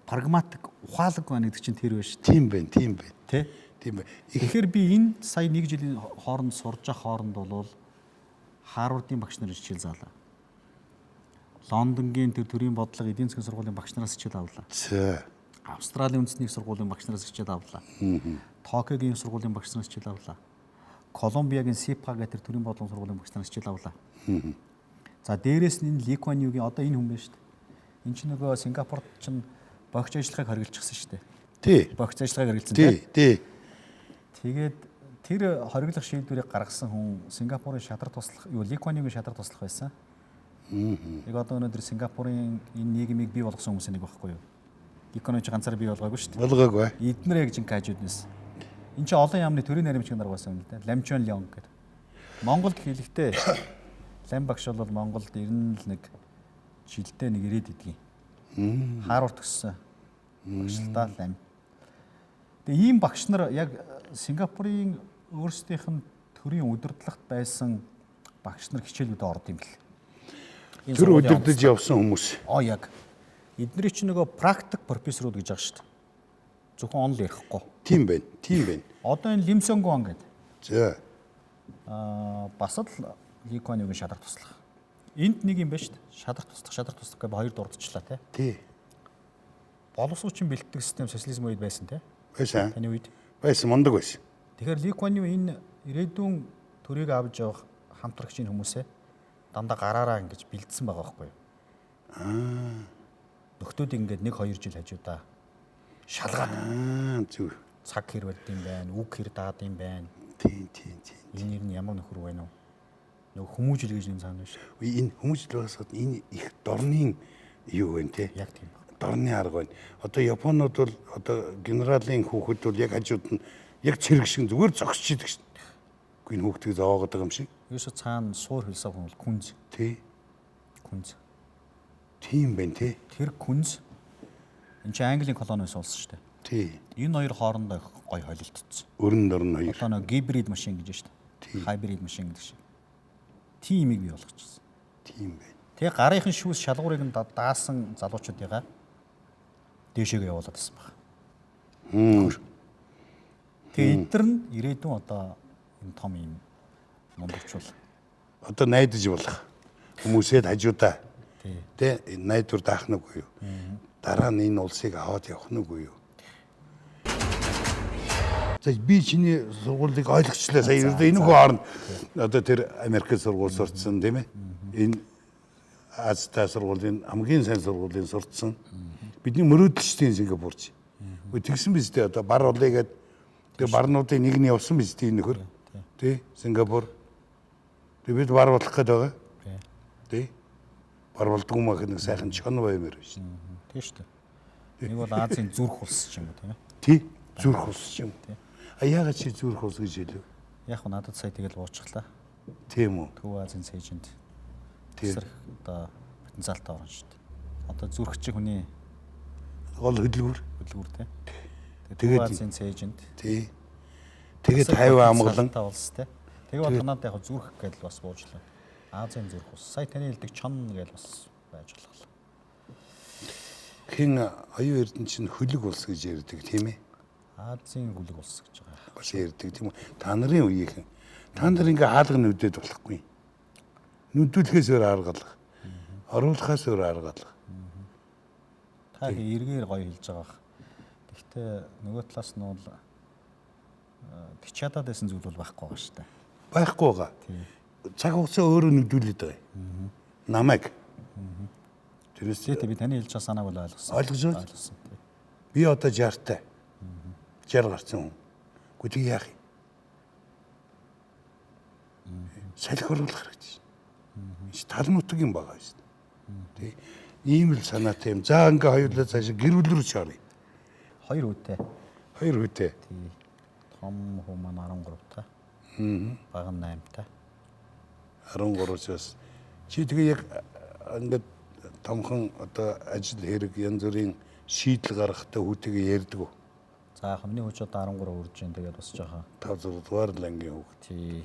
Прагматик ухаалаг байна гэдэг чинь тэр биш. Тийм байна. Тэ? Тийм байна. Тэгэхээр би энэ сая нэг жилийн хооронд сурж ах хооронд бол Харвардын багш нар хичээл заалаа. Лондонгийн төрийн бодлого эдийн засгийн сургуулийн багш нараас хичээл авлаа. За. Австралийн үндэсний сургуулийн багш нараас хичээл авлаа. Токиогийн сургуулийн багш нараас хичээл авлаа. Колумбиагийн СИПА гэдэг төрийн бодлогын сургуулийн багш нараас хичээл авлаа. За дээрээс нь энэ Ли Куан Юугийн одоо энэ хүн байна шүү дээ. Энэ чинь нөгөө Сингапурт чинь богц ажиллагааг хориглочихсон шүү дээ. Тий. Богц ажиллагааг хориглосон тий. Тэгээд тэр хориглох шийдвэрийг гаргасан хүн Сингапурын шадар туслах, Ли Куан Юугийн шадар туслах байсан. Яг одоо өнөөдөр Сингапурын энэ нийгмийг бий болгосон хүмүүс нэг байхгүй юу? Экономич ганцаар бий болгоогүй шүү дээ. Болгоогүй. Эднэр яг жинхэнэ хажууднаас. Энд чинь олон яамны төрийн наримчгийн дарга байсан юм л да. Ламчон Лёнг гэдэг. Монголд хэлэхдээ Лам багш бол Монголд 91 жилдээ нэг ирээд идэгин. Харвард төгссөн. Багшлалтаа Лам. Тэгээ ийм багш нар яг Сингапурын өөрсдийнх нь төрийн удирдлагт байсан багш нар хичээлүүдэд орд юм бэл. Тэр удирдах явсан хүмүүс. Яг. Эднэрийг чинь нөгөө практик профессорууд гэж байгаа шүү дээ. Зөвхөн онл ярихгүй. Тийм байна. Одоо энэ Лим Сонг Ван гэдэг. За. Бас л Ли Куан Юугийн шадар туслах. Энд нэг юм байна шүү дээ. Шадар туслах гэж хоёр дурдчихлаа тий. Боловсруучийн бэлтгэх систем социализм үед байсан тий. Байсан. Таны үед. Байсан, мундаг байсан. Тэгэхээр Ли Куан Ю энэ ирээдүйн төрийг авч явах хамтрагчийн хүмүүсээ дандаа гараараа ингэж бэлдсэн байгаа байхгүй юу? Нөхдүүдийг ингээд 1-2 жил хажуудаа шалгаад. Зүг. Цаг хэр барьд юм байна, үг хэр даад юм байна. Тийм. Энэ нэр нь ямар нөхөр байна уу? Нөгөө хүмүүжил гэж юм цаана шүү. Энэ хүмүүжил байсаад энэ их дорны юу вэ те? Яг тийм байна. Дорны арга байна. Одоо Японууд бол одоо генералын хүүхэд бол яг хажууд нь яг цэрэг шиг зүгээр зогсож идэг шин. Үгүй энэ хүүхдийг зоогоод байгаа юм шиг. Ерөөсө цаана суур хилсаа хүн бол күнз. Тий. Күнз. Тийм байна те. Тэр күнз энэ чинь Английн колониос улс шүү дээ. Тий. Энэ хоёр хоорондоо гой холилдсон. Өрн дорн хоёр. Одоо нэг гибрид машин гэж шүү дээ. Хайбрид машин гэдэг шиг. Тийм юм болгочихсон. Тийм байна. Тэгээ гарынхын шүүс шалгуурыг нь даасан залуучуудыгаа дээшээгээ явуулаад байсан баг. Тэгээ эдгээр нь ирээдүйн одоо энэ том юм мундагчул. Одоо найдаж болох хүмүүсэд хажуудаа тэ найдвар даах нь үгүй юу? Дараа нь энэ улсыг аваад явах нь үгүй юу? За би чиний сургуулийг ойлгочлаа. Сая энэ хүн хооронд одоо тэр Америкт сургууль сурцсан тийм ээ. Энэ Азтай сургуулийн хамгийн сайн сургуулийн сурцсан. Бидний мөрөөдөлчдийн Сингапурч. Үгүй тэгсэн биз дээ одоо бар улыгээд тэр барнуудын нэг нь явсан биз дээ энэ нөхөр. Тий Сингапур. Тэг бид бар болох гээд байгаа. Тий. Бар болдгоо мах нэг сайхан чон баймаар байна шүү. Тий шүү дээ. Нэг бол Азийн зүрх улс ч юм уу тийм ээ. Тий зүрх улс ч юм. Яагаад чи зүрх улс гэж хэлв? Яг нь надад сая тэгэл уучглаа. Тийм үү. Төв Азийн цэжинд. Тэр одоо потенциалтай орно шүү дээ. Одоо зүрх чи хүний гол хөдөлгүүр тий. Тэгээд Азийн цэжинд. Тий. Тэгээд 50 амгалан улс тий. Тэгээ бол танаад яг зүрх гэдэл бас буучлаа. Азийн зүрх улс. Сая таны хэлдэг чон гэж бас байж болголоо. Хин оюун эрдэнэ чинь хөлөг улс гэж ярьдаг тийм ээ. Азийн хөлөг улс гэж байгаа. Бас ярьдаг тийм үү. Та нарын үеийнхэн. Та нар ингээ хаалга нүдэд болохгүй. Нүдүүлэхээс өөр арга алга. Оруулахаас өөр арга алга. Та эргээр гоё хэлж байгаа бах. Гэхдээ нөгөө талаас нь бол тэг чадаад байсан зүйл бол байхгүй байгаа шүү дээ. Байхгүй байгаа. Цаг хугацаа өөрөө нүдүүлээд байгаа юм. Намайг. Тэрээс би таны хэлж байгаа санааг бол ойлгосон. Ойлгосон. Би одоо 60-тай. 60 гарсан хүн. Гэхдээ яах юм? Салхи оруулах хэрэгтэй. Тал нутаг юм байгаа шүү дээ. Ийм л санаатай юм. За ингээ хоёулаа цаашаа гэр бүл рүү шаарыг. 2 үетэй. 2 үетэй. Том хүн маань 13 та. Бага нь 8 та. 13-аас чи тэгээ яг ингээд томхон одоо ажил хэрэг янз бүрийн шийдэл гаргахтаа хүүтэйгээ ярьдаг уу? За хамгийн хүч одоо 13 үрж जैन тэгээд бас жоохон 5 6 дугаар лангийн хүүхд. Тий.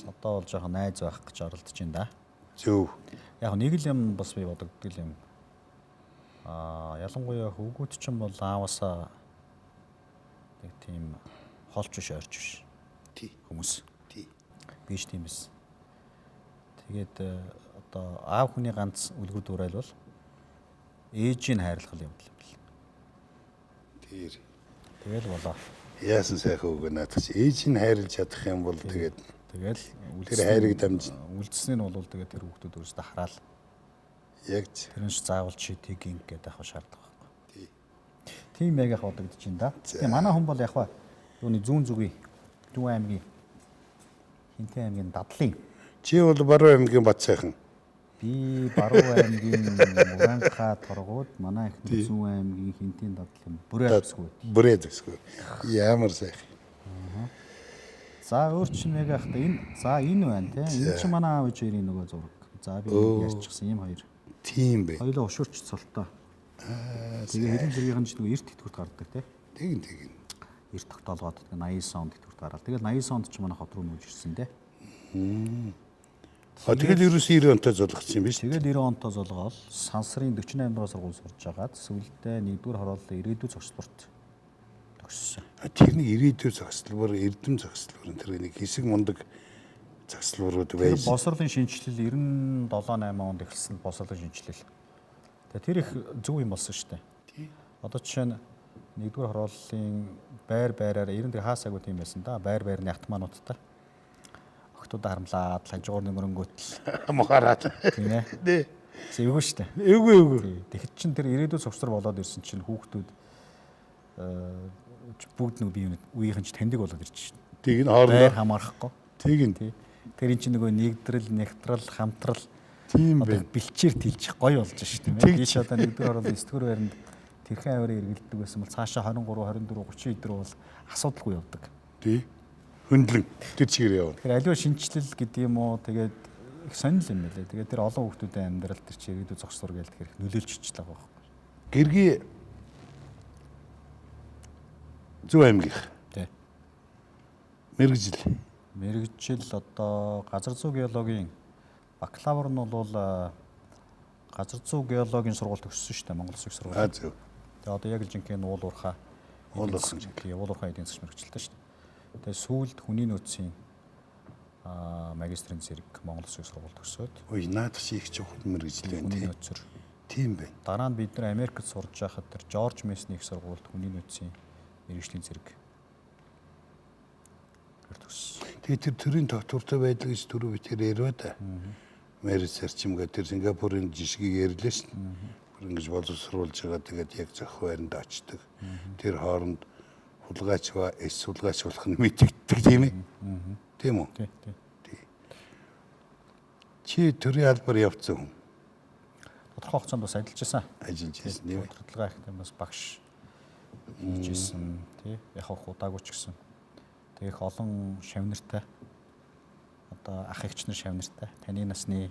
Одоо бол жоохон найз байх гэж оролдож байна да. Зөв. Яг нэг л юм бас би бодогддог юм. Ялангуяа хөвгүүд ч юм бол аавасаа нэг тийм холч биш орж биш. Тий. Хүмүүс. Тий. Биш тийм эс. Тэгээд одоо аав хүний ганц үлгэр дуурайл бол ээжийг хайрлах юм бэл. Тэр. Тэгэл болоо. Яасан сайхан үг надад чи ээжийг хайрлаж чадах юм бол тэгээд тэгэл тэр хайрыг дамжин үлдснээ нь бол тэгээд тэр хүүхдүүд өөрсдөө хараал. Яг тэрнш заавал чи тийг ингээд авах шаарддаг байхгүй. Тий. Тийм яг бодогдож байна да. Тэгээ манай хүн бол яг юуны зүүн зүгийн Дүү аймгийн Хинтээ аймгийн Дадлын. Чи бол Баруун аймгийн Бат сайхан. Би Баруун аймгийн Уранхай торгууд манай их зүүн аймгийн Хинтийн Дадлын Бүрээ төсгөө. Бүрээ төсгөө. Ямар сайхан. За өөр чинь яг ахта энэ байна те. Энэ чинь манай аав ээжийн нөгөө зураг. За би ярьчихсан ийм хоёр. Тийм бэ. Хоёулаа ушуурч цолтой. Тэгээ хэрэм зэргийн ч нөгөө эрт тэтгэврт гардаг те. Тэгин. Эрт тогтоолгоод 89 онд тэтгэврт гараад. Тэгэл 89 онд ч манай хот руу нүүж ирсэн те. Тэгэл ерөөсөө 90 онтой золгоцсон юм биш. Тэгэл 90 онтой золгоол сансрын 48 дугаар сургууль сурж байгаад сүүлдээ 1-р хорооллоо ирээдүйн зохисторт төгссөн. Тэрний ирээдүйн зохисторбор эрдэм зохисторбор тэр нэг хэсэг мундаг зохисторборууд байж. Босрлын шинжилэл 97-8 онд эхэлсэн босрлын шинжилэл. Тэгээ тэр их зөв юм болсон шүү дээ. Одоо жишээ нь 1-р хорооллын байраар 90 тэр хаасаагүй тийм байсан да. Байрны автомануудтай. Охтууд харамлаад хажуугаар нэмрэнгүүтэл мохараад. Тийм ээ. Дээ. Эвгүй шүү дээ. Эвгүй. Тэгэхэд чин тэр ирээдүйн зохисtor болоод ирсэн чинь хүүхдүүд бүгд нэг бие үеийнхэн ч таньдаг болоод ирж байна. Тийг нь хоорондоо байр хамаарахгүй. Тийг нь. Тэр эн чинь нөгөө нэгдрэл, нэгтрал, хамтрал тийм бэ. Бэлчээр тэлчих гоё болж шүү дээ. Тийш одоо 1-р хорооллын 9-р байранд тэрхэн авираа эргэлддэг байсан бол цаашаа 23, 24, 30 өдөр бол асуудалгүй явдаг. Тий. Хөндлөн тэр чигээр явна. Тэгэхээр аливаа шинжилэл гэдэг юм уу тэгээд их сонирхол юм байлээ. Тэгээд тэр олон хүмүүсийн амьдрал тэр чи ирээдүйн зохисtor гээл тэгэхээр нөлөөлж чичлээ байгаа байхгүй. Гэргий Зүүн аймгийнх. Тий. Мэргэжил одоо газар зүй геологийн бакалавр нь бол газар зүй геологийн сургууль төгссөн шүү дээ Монгол Улсын сургууль. Зөв. Тэгээд одоо яг л жинхэнэ уулуурхай эдийн засгийн мэргэжилтэй шүү дээ. Тэгээ сүүлд хүний нөөцийн магистрийн зэрэг Монгол Улсын сургууль төгсөөд. Ой наад чи их чухал мэргэжил байна тий. Нөөцөр. Тийм байна. Дараа нь бид нар Америкт сурж байхад тэр Жорж Мессний их сургуульд хүний нөөцийн мэргэжлийн зэрэг төгссөн. Тэгээ тэр төрийн доктортой байдаг гэж түрүү би тэр ярив да. Мэрис зарчимгаа тэр Сингапурын жишгийг ярьлаа шин. Ингэж боловсруулж байгаа тэгээд яг зах байранд очдог. Тэр хооронд хулгайч ба хулгайч болох нь мэдэгддэг тийм ээ. Тийм үү? Тий. Чи төрийн албаар явцсан хүн. Тодорхой хугацаанд бас ажиллаж байсан. Ажиллаж байсан тийм ээ. Бодлогын ахтай бас багш хийж байсан тий. Яг удаагүй ч гэсэн. Тэгэх олон шавнартай одоо ах эгч нар шавнартай таны насны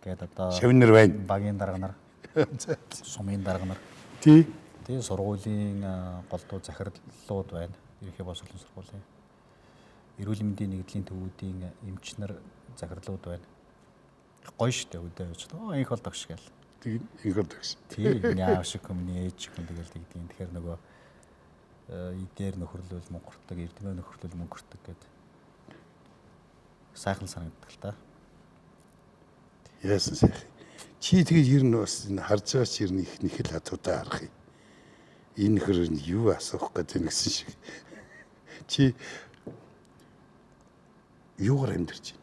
гээд одоо шавнар байна. Багийн дарга нар сумын дарга нар тий. Тэгээ сургуулийн голдуу захирлууд байна. Ерөнхий боловсролын сургуулийн эрүүл мэндийн нэгдлийн төвүүдийн эмч нар захирлууд байна. Гоё штэ өдөө явж. Инх бол дагш гээл. Тэг инх бол дагш. Тий. Яав шиг хүмүүний ээж хүн тэгэл тэгдэйн. Тэгэхээр нөгөө идээр нөхөрлөл мөнгөртөг, эрдэмээ нөхөрлөл мөнгөртөг гэдэг сайхан санагддаг л та. Яасан сайхан. Чи тэгээд ер нь бас энэ харж байгаа чи ер нь их л хатуутай харах юм. Энэ хөр юу асуух гэдэг нэгсэн шиг. Чи юугаар амьдарч байна?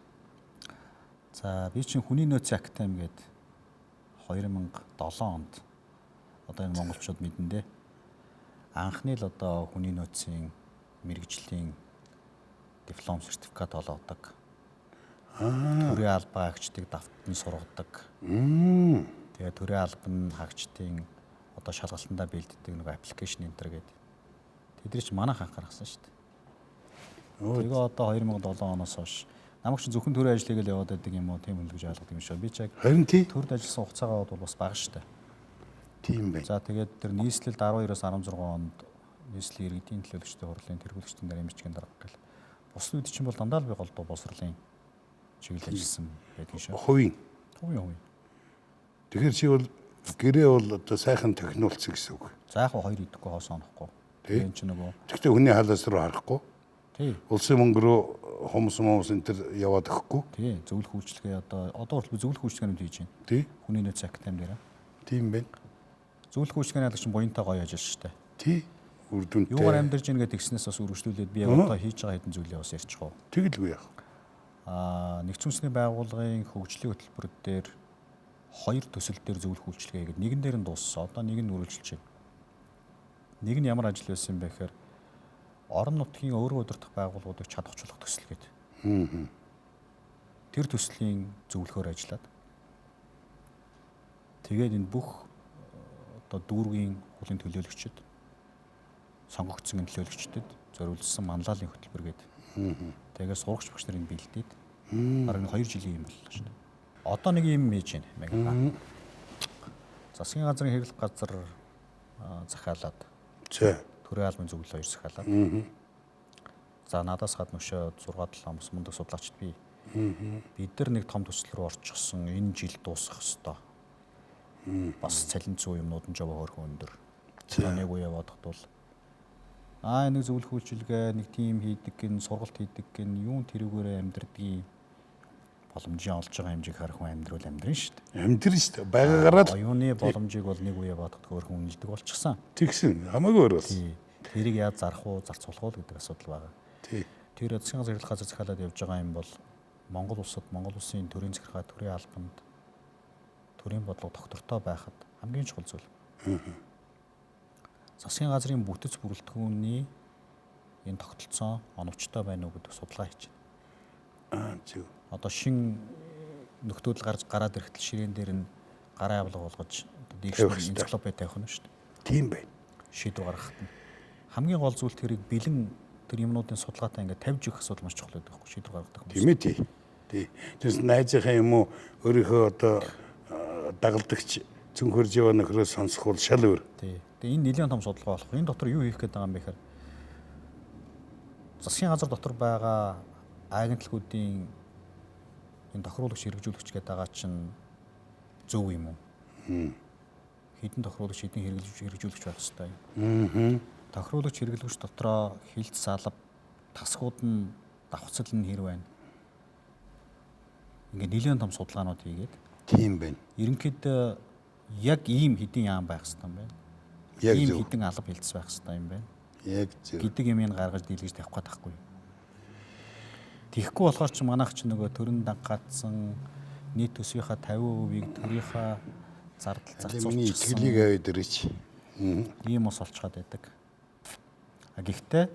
За би чинь хүний нөөцийн академи гээд 2007 онд одоо энэ монголчууд мэдэндээ анхны л одоо хүний нөөцийн мэрэгжлийн диплом сертификат олгодог. Төрийн албан хаагчдыг давтан сургадаг. Тэгээ төрийн албан хаагчдын одоо шалгалтандаа бэлддэг нэг аппликейшн энтер гэдэг. Тэдний чинь манайх анхаарсан шүү дээ. Тэгээ одоо 2007 оноос хойш намайг чинь зөвхөн төрийн ажлыг л яваад байдаг юм уу тийм үл гэж ойлгоод юм шиг. Би ч яг Харин тий. төрд ажилласан хугацаагаа бол бас бага шүү дээ. Тийм байна. За тэгээд тэр нийслэлд 12-оос 16 онд нийслэлийн иргэдийн төлөөлөгчдийн хурлын тэргүүлэгчдийн дараа эмчгийн дарга гэл. Бус үед чинь бол дандаа л би голдуу боловсролын чиглэл ажилласан байдаг шүү. Хувийн. Хувийн. Тэгэхээр чи бол гэрээ бол одоо сайхан тохинуулсан гэсэн үг. За яг хоёр идэхгүй хоос онохгүй. Тийм ч нөгөө. Тэгтээ хүний халаас руу харахгүй. Тий. Улсын мөнгө рүү хүмүүс энэ төр яваад өгөхгүй. Тий. Зөвлөх үйлчлэгээ одоо бол би зөвлөх үйлчлэгээнүүд хийж байна. Тий. Хүний нөөцийн академи дээр. Тийм байна. Зөвлөх үйлчлэгээний халагч буянтай гоё ажиллаж штэ. Тий. Үр дүнтэй. Юугаар амьдарч ийн гэдэг тэгснээс бас үргэлжлүүлээд би одоо хийж байгаа хэдэн зүйлээ бас ярьчихв. Тэгэлгүй яах. Нэгдсэн үндэсний байгууллагын хөгжлийн хөтөлбөр дээр хоёр төсөл дээр зөвлөх үйлчлэгээ гэдэг нэгэн дээр нь дууссан. Одоо нэг нь үргэлжилж байна. Нэг нь ямар ажил байсан бэ гэхээр орон нутгийн өөрөө удирдах байгууллагуудыг чадахчлах төсөл гэдэг. Тэр төслийн зөвлөхөөр ажиллаад тэгээд энэ бүх одоо дүүргийн хуулийн төлөөлөгчд сонгогдсон төлөөлөгчдөд зориулсан манлайлалын хөтөлбөр гэдэг. Тэгээд сурагч багш нарын бэлдээд бараг 2 жилийн юм боллоо шүү дээ. Одоо нэг юм хийж байна. Засгийн газрын хэрэглэх газар захиалаад. За. Төрийн албан зөвлөлөө 2 захиалаад. За надаас гадна өшөө 6-7 омс мундаг судлаачд би. Бид нар нэг том төсөл рүү орчихсон. Энэ жил дуусах ёстой. Бас цалин зүй юмнууд нь жоо хөөрхөн өндөр. За нэг үе бодоход бол нэг зөвлөх үйлчилгээ нэг тим хийдэг гин сургалт хийдэг гин юун тэрүүгээрээ амьдрдгийг боломжийн олж байгаа хэмжээг харах хүн амьдрал амьдрын шүү дээ. Амьдрын шүү дээ. Байгаагаараа л оюуны боломжийг бол нэг үе бодоход хөөрхөн үнэлдэг болчихсон. тэгсэн хамаагүй өөр болсон. Тэрийг яаж зарах уу, зарцуулах уу гэдэг асуудал байгаа. Тий. Тэр засгийн газрын хэрэглэх газар захиалаад явж байгаа юм бол Монгол улсад Монгол улсын төрийн захиргаа, төрийн албанд төрийн бодлого доктортой байхад хамгийн чухал зүйл. Засгийн газрын бүтэц бүрэлдэхүүний энэ тогтолцоо оновчтой байна уу гэдэг судалгаа хийж байна. Зөв. Одоо шин нөхдөл гараад ирэхдээ ширээн дээр нь гараа авлага болгож дикшнери энциклопеди тавих нь шүү дээ. Тийм байна. Шийдвэр гаргахад нь хамгийн гол зүйл тэрийг бэлэн тэр юмнуудын судалгаатай ингээд тавьж өгөх асуудал маш чухал байдаг байхгүй шийдвэр гаргадаг хүмүүс. Тийм ээ тий. Тий. Тэс найзынхаа юм уу өөрийнхөө одоо дагалдагч цүнхөрж яваа нөхрөөс сонсох бол шал өөр. Тий. Тэгээ энэ нэлээд том судалгаа болох. Энэ дотор юу хийх гээд байгаа юм бэ гэхээр засгийн газар дотор байгаа агентлагуудын энэ тохируулагч хэрэгжүүлэгч гэдэг байгаа чинь зөв юм уу? Хэдэн тохируулагч хэдэн хэрэгжүүлэгч байх ёстой. Тохируулагч хэрэглэгч дотроо хилд салав тасгууд нь давхцал нь хэр байна. Ингээд нэлээд том судалгаанууд хийгээд Тийм байна. ерөнхийдөө яг ийм хэдин яам байх хэрэгтэй юм байна. Яг ийм зөв. хэдин алба хилцс байх хэрэгтэй юм байна. Яг зөв. Гэдэг юмыг гаргаж дийлгэж тавих гээд байхгүй. Тэгэхгүй болохоор ч манайх ч нөгөө төрөн дангадсан нийт төсвийнхаа 50%-ийг төрийнхаа зардал Миний зарцуулчихсан. итгэлийг аваад ирээч. Ийм ус олцоод байдаг. Гэхдээ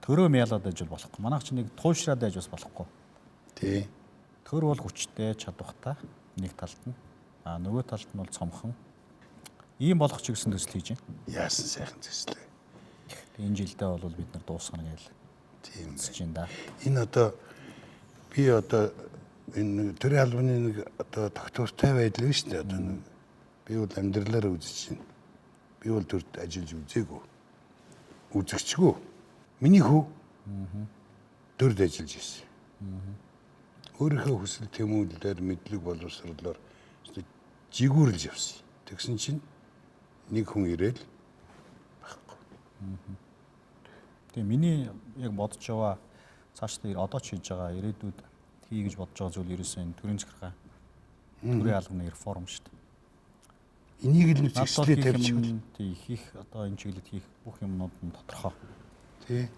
төрөө мялаад байж болохгүй. Манайх ч нэг туушраад байж бас болохгүй. Тий. Төр бол хүчтэй, чадвартай нэг талд нь. Нөгөө талд нь бол цомхон. Ийм болох ч гэсэн төсөл хийж байна. Яасан сайхан төслөө. Энэ жилдээ бол бид нар дуусгана гэж Тийм хэлж байна да. Энэ одоо би одоо энэ төрийн албаны нэг одоо тогтвортой байдал биш үү одоо нэг би бол амьдралаараа үзэж байна. Би бол төрд ажиллаж үзээгүй. Үзэгчгүй. Миний хүү төрд ажиллаж ирсэн. Өөрийнхөө хүсэл тэмүүлэлээр мэдлэг боловсруулаар жигүүрлж явсан. Тэгсэн чинь нэг хүн ирээл байхгүй. Тэгээ миний яг бодож байгаа цаашдаа одоо ч хийж байгаа ирээдүйд хий гэж бодож байгаа зүйл ерөөсөө энэ төрийн захиргаа Төрийн албаны реформ шүү дээ. Энийг л зэгслээ тавьж хийх одоо энэ чиглэлд хийх бүх юмнууд нь тодорхой. Тий.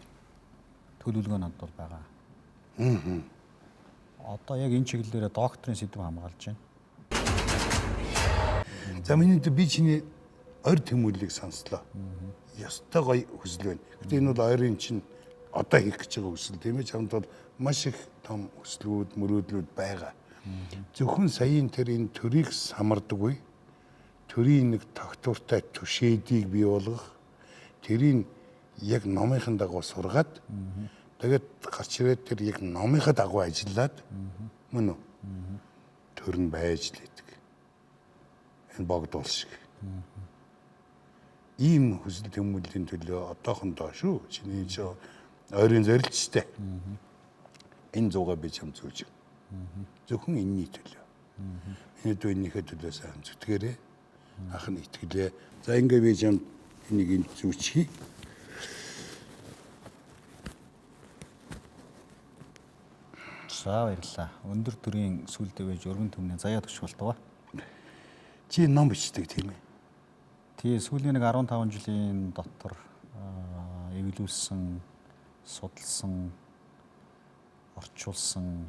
Төлөвлөгөө надад бол байгаа. Одоо яг энэ чиглэлээр докторийн сэдв хамгаалж байна. За миний би чиний ойр тэмүүллийг сонслоо. Ястай гоё хүсэл байна. Гэтэ энэ бол ойрын чинь одоо хийх гэж байгаа хүсэл тийм ээ. Чамд бол маш их том хүслүүд, мөрөөдлүүд байгаа. Зөвхөн саяын тэр энэ төрийг самардаггүй. Төрийн нэг тогтвортой түшээдийг бий болгох. Тэрийг яг номынхын дагуу сургаад тэгээд гарч ирээд тэр яг номынхаа дагуу ажиллаад мөн үү? Төр нь байж л идэг. Энэ богдуул шиг. Ийм хүсэл тэмүүллийн төлөө одоохондоо шүү. Чиний ч ойрын зорилттой. Энэ зугаа би чам зүүж. Зөвхөн энэний төлөө. Энд энийхээ төлөө сайн зүтгээрээ ах нь итгэлээ. За ингээ би чам энийг энд зүүчихье. За баярлалаа. Өндөр төрийн сүлдээ байж өргөн төмний заяа төгсөх болтугай. Чи ном бичдэг тийм ээ. Тий, сүүлийн нэг 15 жилийн дотор эвлүүлсэн, судалсан, орчуулсан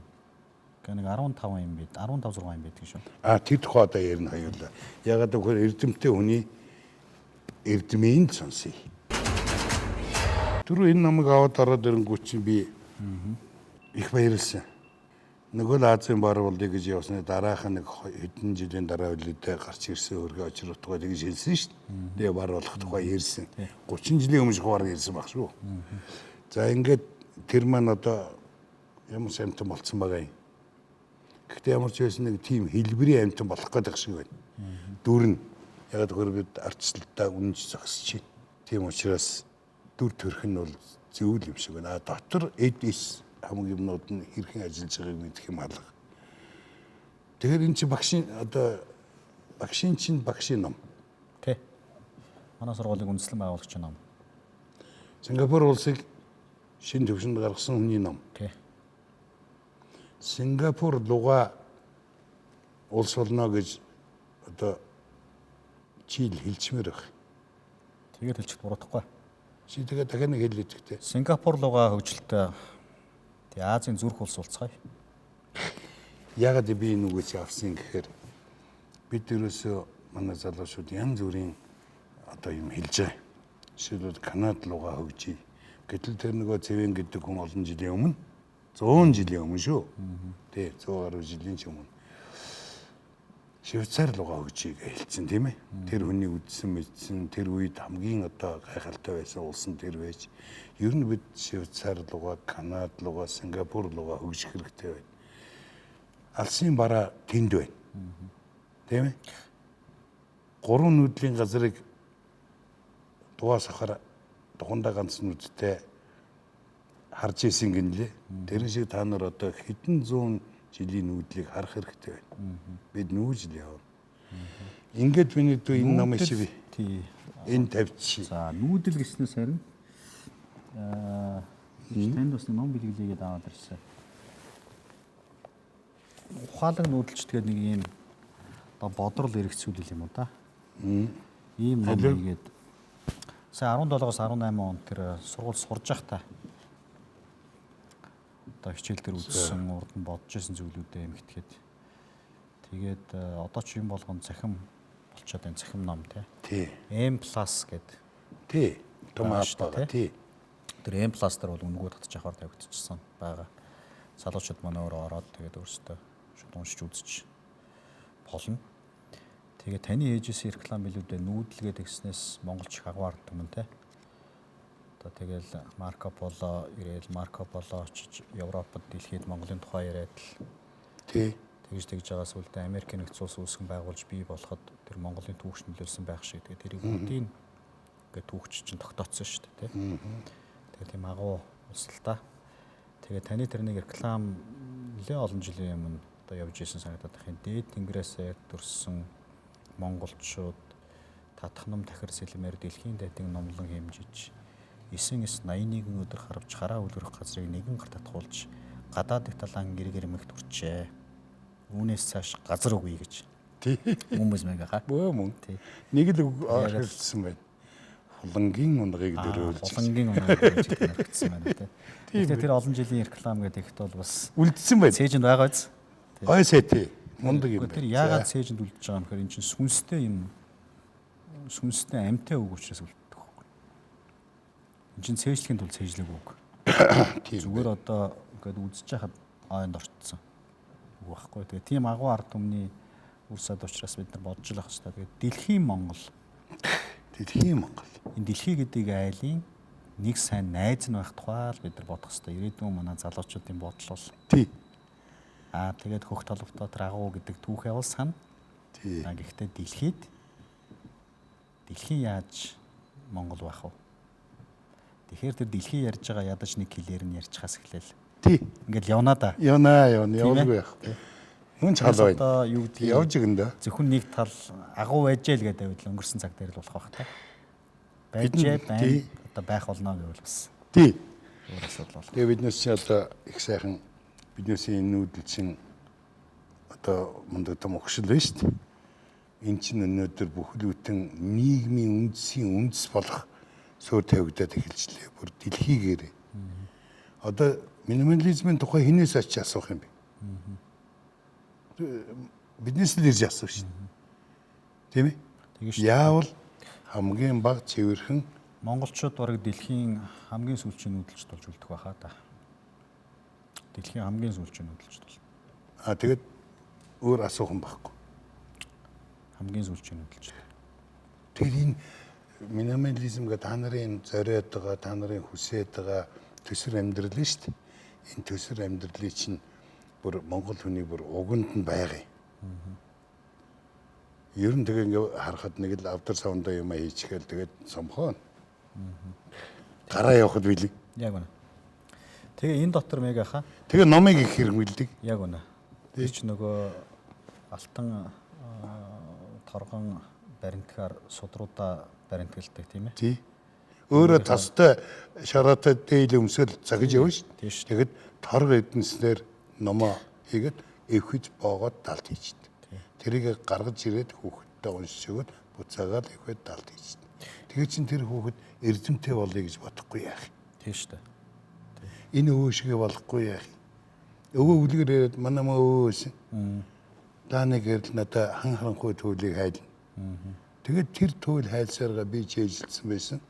гэх нэг 15 юм бид 15 6 юм байдаг шүү. Тэр тухай одоо ярина хоёулаа. Ягаад гэвэл эрдэмтэй хүний эрдмийн сонсъё. Түрүү энэ намайг аваад ороод ирэнгүүт чинь би их баярлсан. Нөгөө л Азийн бар болдыг гэж явсны дараах нэг хэдэн жилийн дараа үлдээ гарч ирсэн өргө очир утгаа тэгж хэлсэн шүү дээ. Тэгээ бар болох тухай ярьсан. 30 жилийн өмнө шугаар ярьсан баг шүү. За ингээд тэр маань одоо ямар ч амтан болцсон байгаа юм. Гэхдээ ямар ч байсан нэг тийм хэлбэрийн амтан болох гэдэг шиг байна. Дүр нь яг зөвхөн бид ардчлалтаа үнэнч зогсож байна. Тийм учраас дүр төрх нь бол зөв юм шиг байна. Дотор эдис хамгийн юмнууд нь хэрхэн ажиллаж байгааг мэдэх юм алга. Тэгэхээр энэ чи багшийн ном. Тий. Манай сургуулийн үндэслэн байгуулагч ном. Сингапур улсыг шинэ төвшөнд гаргасан хүний ном. Тий. Сингапур луга улс болно гэж одоо чийл хэлчмээр байх. Тэгээд хэлчих буруудахгүй. Чи тэгээд дахиад нэг хэлээд ихтэй. Сингапур луга хөгжилтэй Азийн зүрх улс болцгоё. Ягаад би энэ үгээс авсан гэхээр бид ерөөсөө манай залуучууд янз бүрийн одоо юм хэлж байгаа. Жишээлбэл Канад луга хөгжиж. Гэтэл тэр нөгөө Цэвэн гэдэг хүн олон жилийн өмнө 100 жилийн өмнө шүү. Тий, 100 гаруй жилийн ч өмнө Швейцар луга хөгжиж хэлсэн тийм ээ. Тэр хүний үдсэн мэдсэн тэр үед хамгийн одоо гайхалтай байсан улс нь тэр байж. Ер нь бид Швейцар луга, Канад луга, Сингапур луга хөгжих хэрэгтэй байна. Алсын бараа тэнд байна. Тийм ээ. 3 нүүдлийн газрыг дугаа сахар тухандаа ганц нүдтэй харж исэн гинлээ. Тэр шиг та нар одоо хэдэн зуун жилийн нүүдлийг харах хэрэгтэй байна. Бид нүүж л явна. Ингээд миний дүү энэ намыг чи би. Тий. Энэ тавьчих. За, нүүдэл гэснээс харин танд бас ном бэлгэлээгээд аваад ирсэн. Ухаалаг нүүдэлч тэгээд нэг юм одоо бодрол эргэцүүлэл юм уу та. Ийм ном хийгээд сая 17-оос 18 он тэр сургууль сурж байхдаа одоо хичээл дээр үзсэн урд нь бодож исэн зүйлүүдээ эмхтгэхэд тэгээд одоо ч юм болгон цахим болчиход энэ цахим ном тий. M+ гэдэг. Тий. Томааш байгаа тий. Тэр M+ дээр бол үнгүү татчих аваар тавигдчихсан байгаа. Залуучууд манай өөрөө ороод тэгээд өөрсдөө шууд уншиж үзэж болно. Тэгээд таны ээжээс реклам билүүдээ нүүдлгээд гиснээс монголч агваар түмэн те. Одоо тэгэл Марко Поло ирээл Марко Поло очиж Европод дэлхийд Монголын тухай яриад л тий. тэгж байгаа сүлдээ Америкийн нэгдсэн улс үүсгэн байгуулж бий болоход тэр Монголын түүхч нөлөөлсөн байх шиг тэгээд тэрийг бүгдийг ингээд түүхч чинь тогтооцсон шүү дээ тий. Тэгээд тийм агуу улс л та. Тэгээд таны тэрнийг реклам нэлээ олон жилийн өмнө одоо явж исэн санагдаад байна. Дээд тэнгэрээсээ төрсөн монголчууд татхном тахир сэлмээр дэлхийн дайдын номлон хэмжиж 9-81 өдөр харвж хараа үлгэрэх газрыг нэгэн гар татгуулж гадаадын талаан гэр гэрмэгт хүрчээ. Үүнээс цааш газар үгүй гэж. Тий. Хүмүүс маяга. Бөө мөн. Тий. Нэг л үг хэлсэн байна. Хулангийн унгыг дөрөөлж. Хулангийн унгыг дөрөөлж хэлсэн байна тий. Тэгэхээр тэр олон жилийн реклам гэдэг ихт бол бас үлдсэн байна. Цээжинд байгаа биз? Гой сэт. Мундаг юм байна. Тэр яагаад цээжинд үлдэж байгаа юм гэхээр эн чинь сүнстэй юм. Сүнстэй амьтаа үг учраас үлддэг байхгүй. Эн чинь цээжлэхийн тулд цээжлэг үг. Зүгээр одоо ингээд үзэж хахад ойнд орцсон. Үг байхгүй. Тэгээ тийм агуу ард түмний үр сад учраас бид нар бодож л ах хэвээр. Тэгээ дэлхийн Монгол. Дэлхийн Монгол. Энэ дэлхий гэдэг айлын нэг сайн найз нь байх тухай л бид нар бодох хэвээр. Ирээдүйн манай залуучуудын бодол бол. Тий. Тэгээд хөх толготой агуу гэдэг түүх явал сана. Тий. Гэхдээ дэлхийн яаж Монгол байх вэ? Тэгэхээр тэр дэлхий ярьж байгаа ядаж нэг хэлээр нь ярьчихаас эхлэв. Тий. Ингээл явна да. Явна явуулгүй байх. Мөн ч халаа байна. Одоо юу гэдэг явж өгнө. Зөвхөн нэг тал агуу байжээ л гэдэг байвал өнгөрсөн цаг дээр л болох байх та. Байжээ байна. Одоо байх болно гэвэл бас. Тий. Өөр асуудал болох. Тэгээ биднээс чи одоо их сайхан биднээс энэ нүүдэл чин одоо мундаг том өгшил байна шүү дээ. Эн чинь өнөөдөр бүхлбүтэн нийгмийн үндэсийн үндэс болох суур тавигдаад эхэлжлээ. Бүр дэлхийгээр. Одоо минимализмын тухай хинээс очиж асуух юм бэ? Биднээс л ирж асуух шин. Тийм ээ? Яавал хамгийн бага цэвэрхэн монголчууд бараг дэлхийн хамгийн сүүлчийн нүүдэлч болж үлдэх байхаа та. Дэлхийн хамгийн сүүлчийн нүүдэлч бол. Тэгээд өөр асуух юм байхгүй. Хамгийн сүүлчийн нүүдэлч. Тэр энэ минимализм гэдэг та нарын зориод байгаа, та нарын хүсээд байгаа төсөр амьдрал нь шүү дээ. Энэ төсөр амьдралыг чинь бүр монгол хүний бүр уганд нь байгаа юм. Ер нь тэгээ ингээ харахад нэг л авдар савндаа юм хийчихэл тэгээд сомхоо. Гараа явахад билээ. Яг үнэ. Тэгээ энэ дотор мэг хаа. Тэгээ номыг их хэрэгмэлдэг. Яг үнэ. Тэр ч нөгөө алтан торгон баримтгаар судруудаа баримтгалдаг тийм ээ. Тий. Өөрөө тастай шараатай дээл өмсгөл загж явна шүү. Тэгэд торг эднэснэр номоо хийгээд эвхэж боогоод далд хийчихдээ. Тэрийг гаргаж ирээд хүүхэдтэй уншиж өгöd буцаагаад эвхээд далд хийчихдээ. Тэгээ чин тэр хүүхэд эрдэмтэй болъё гэж бодохгүй яах юм. Тийм шүү дээ. Энэ өөшгөө болохгүй яах юм. Өвөө үлгэр яриад манай өөсөн. Дааныг ярил надаа хан харанхуй төлийг хайлна. Тэгээд тэр төөл хайлсараа би чийжилсэн байсан.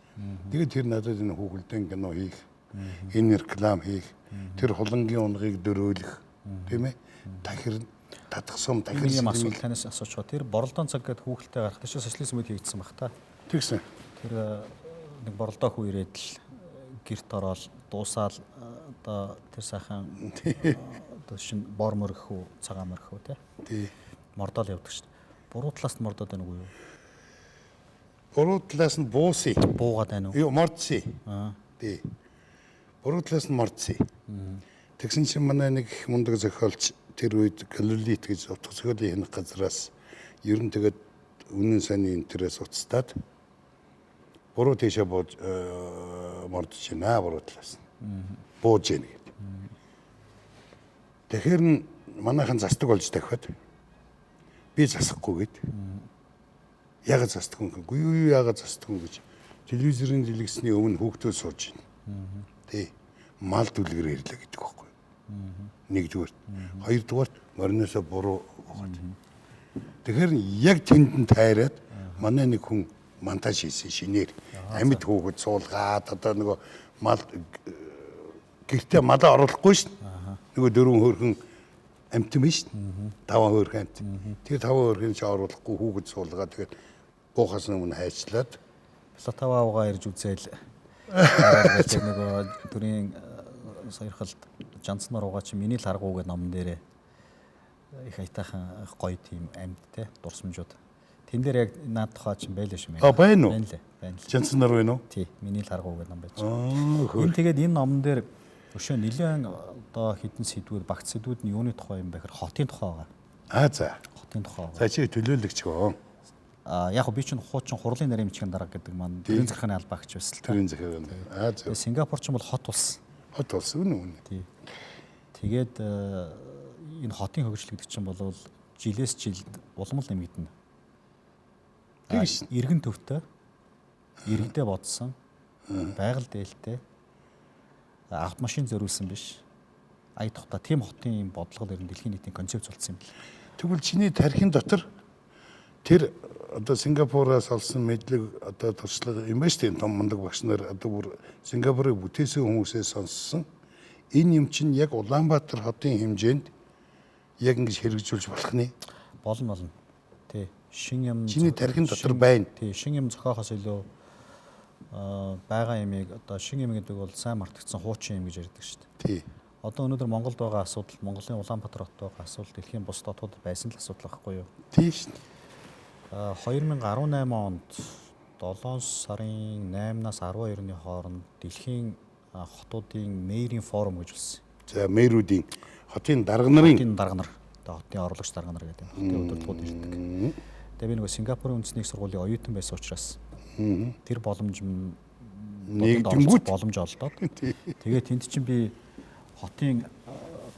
Тэгээд тэр надад энэ хүүхэлдэйн кино хийх, энэ реклам хийх, тэр хулангийн унгыг дөрөөлөх, тийм ээ? Тахир татгсан тахир юм асуулт танаас асууж байгаа. Тэр боролдоон цаг гэдэг хүүхэлтэй гарах тийш социализм үед хийгдсэн баг та. Тэгсэн. Тэр нэг боролдоо хүү ирээд л гэрт ороод дуусаал одоо тэр сайхан одоо шин бор мөрөх үү, цагаан мөрөх үү тий. Мордол явдаг шүү дээ. Буруу талаас нь мордоод байна уу юу? Буруу талаас нь буусыг буугаад байна уу? Юу мордсий. Тий. Буруу талаас нь мордсий. Тэгсэн чинь манай нэг их мундаг зохиолч тэр үед Галилит гэж утга зохиолын хянах газраас ер нь тэгээд үнэн сайнны интерес уцтаад буруу тийшээ бууж мордож байна буруу талаас нь. Бууж яана гэдэг. Тэгэхээр манайхан застдаг болж дахиад би засахгүй гэд. Ягаад застдаг юм бэ? Юу ягаад застдаг юм гэж телевизэрийн дэлгэсний өмнө хүүхдүүд сууж байна. Тий. Мал дүлгэр ирлээ гэдэг байхгүй. Нэгдүгээр. Хоёрдугаар мориноосоо буруу ухаад. Тэгэхээр яг тэнд нь тайраад манай нэг хүн монтаж хийсэн шинээр амьд хүүхэд суулгаад одоо нөгөө мал гэртээ малаа оруулахгүй шин. Нөгөө 4 хөөрхөн амт юм шин. 5 хөөрхөн амт. Тэр 5 хөөрхөн ч оруулахгүй хүүхэд суулгаад тэгээд буухаас өмнө хайчлаад Платава авгаа ирж үзээл. Нөгөө төрийн саяхалд Жанцнаар угаа чи миний л харгуу гэдэг номон дээрээ их айтаахан гоё тийм амьд те дурсамжууд. Тэн дээр яг наад тухай чинь байлаа шүү мэй. Байна уу? Байна л. Жанцнаар байна уу? Тий, миний л харгуу гэдэг ном байж. Энэ тэгээд энэ номон дээр өшөө нэлээд одоо хідэн сэдвүүд багц сэдвүүд нь юуны тухай юм бэ гэхээр хотын тухай байгаа. За. Хотын тухай. За чи төлөөлөгч гоо. Яг би чинь хуучин хурлын нарийн бичгийн дарга гэдэг маань төрийн захиргааны албаагч байсан л та. Төрийн захиргааны. За. Сингапур ч юм бол хот улс. Хот улс үнэ үнэ. Тий. Тэгээд энэ хотын хөгжил гэдэг чинь бол жилээс жилд улам л нэмэгдэнэ. Тэгш. Иргэн төвтэй, иргэдээ бодсон, байгаль дээлтэй, автомашин зориулсан биш. Ая тухта тийм хотын бодлого ер нь дэлхийн нийтийн концепц болсон юм бэл. Тэгвэл чиний тархин дотор тэр одоо Сингапураас олсон мэдлэг одоо туршлага юм ба шүү дээ. Том мундаг багш нар одоо бүр Сингапурыг бүтээсэн хүмүүсээс сонссон. Энэ юм чинь яг Улаанбаатар хотын хэмжээнд яг ингэж хэрэгжүүлж болох нэ. Болно. Тий. Шин юм Чиний тархин дотор байна. Тий, шин юм зохиохоос илүү байгаа юмыг одоо шин юм гэдэг бол сайн мартагдсан хуучин юм гэж ярьдаг шүү дээ. Тий. Одоо өнөөдөр Монголд байгаа асуудал, Монголын Улаанбаатар хотод байгаа асуудал дэлхийн бус хотууд байсан л асуудал байхгүй юу? Тий шүү дээ. 2018 онд 7 сарын 8-наас 12-ны хооронд дэлхийн хотуудын мэрийн форум гэж болсон. За мэрүүдийн хотын дарга нарын Хотын дарга нар, одоо хотын орлогч дарга нар гэдэг юм. Хотын удирдлагууд ирдэг. Тэгээ би нөгөө Сингапурын үндэсний сургуулийн оюутан байсан учраас тэр боломж нэгдэнгүүт боломж олдоод тэгээ тэнд чинь би хотын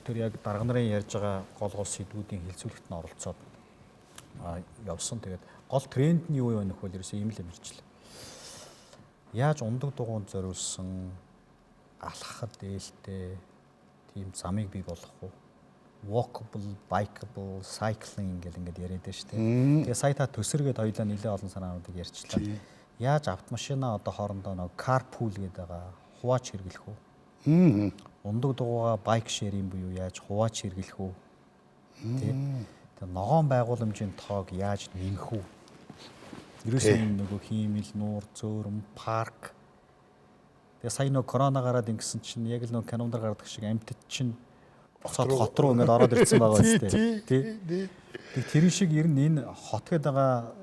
тэр яг дарга нарын ярьж байгаа гол сэдвүүдийн хэлцүүлэгт нь оролцоод явсан. Тэгээд гол тренд нь юу вэ нөх бол ерөөсөө ийм л юм ирчихлээ. Яаж ундаг дугуйнд зориулсан алхахад дээлтэй тийм замыг бий болгох вэ? Walkable, bikeable, cycling гэл ингээд яриад байна шүү дээ. Тэгээ сая та төсөргээд хоёлаа нэлээд олон санаануудыг ярьчлаа. Яаж автомашина одоо хоорондоо нэг carpool гэдэг байгаа хувааж хэрэглэх үү? Ундаг дугуйгаа bike sharing буюу яаж хувааж хэрэглэх үү? Тэ. Тэгээ ногоон байгууламжийн тоог яаж нэмэх үү? Ерөөсөө нөгөө хиймэл, нуур, зөөрөм, парк. Тэгээ сая нөгөө корона гараад ингэсэн чинь яг л нөгөө кинонд гардаг шиг амьтад чинь цаад хот руу ингээд ороод ирсэн байгаа үстэй. Тий. Тэр шиг ер нь энэ хот гэдэг байгаа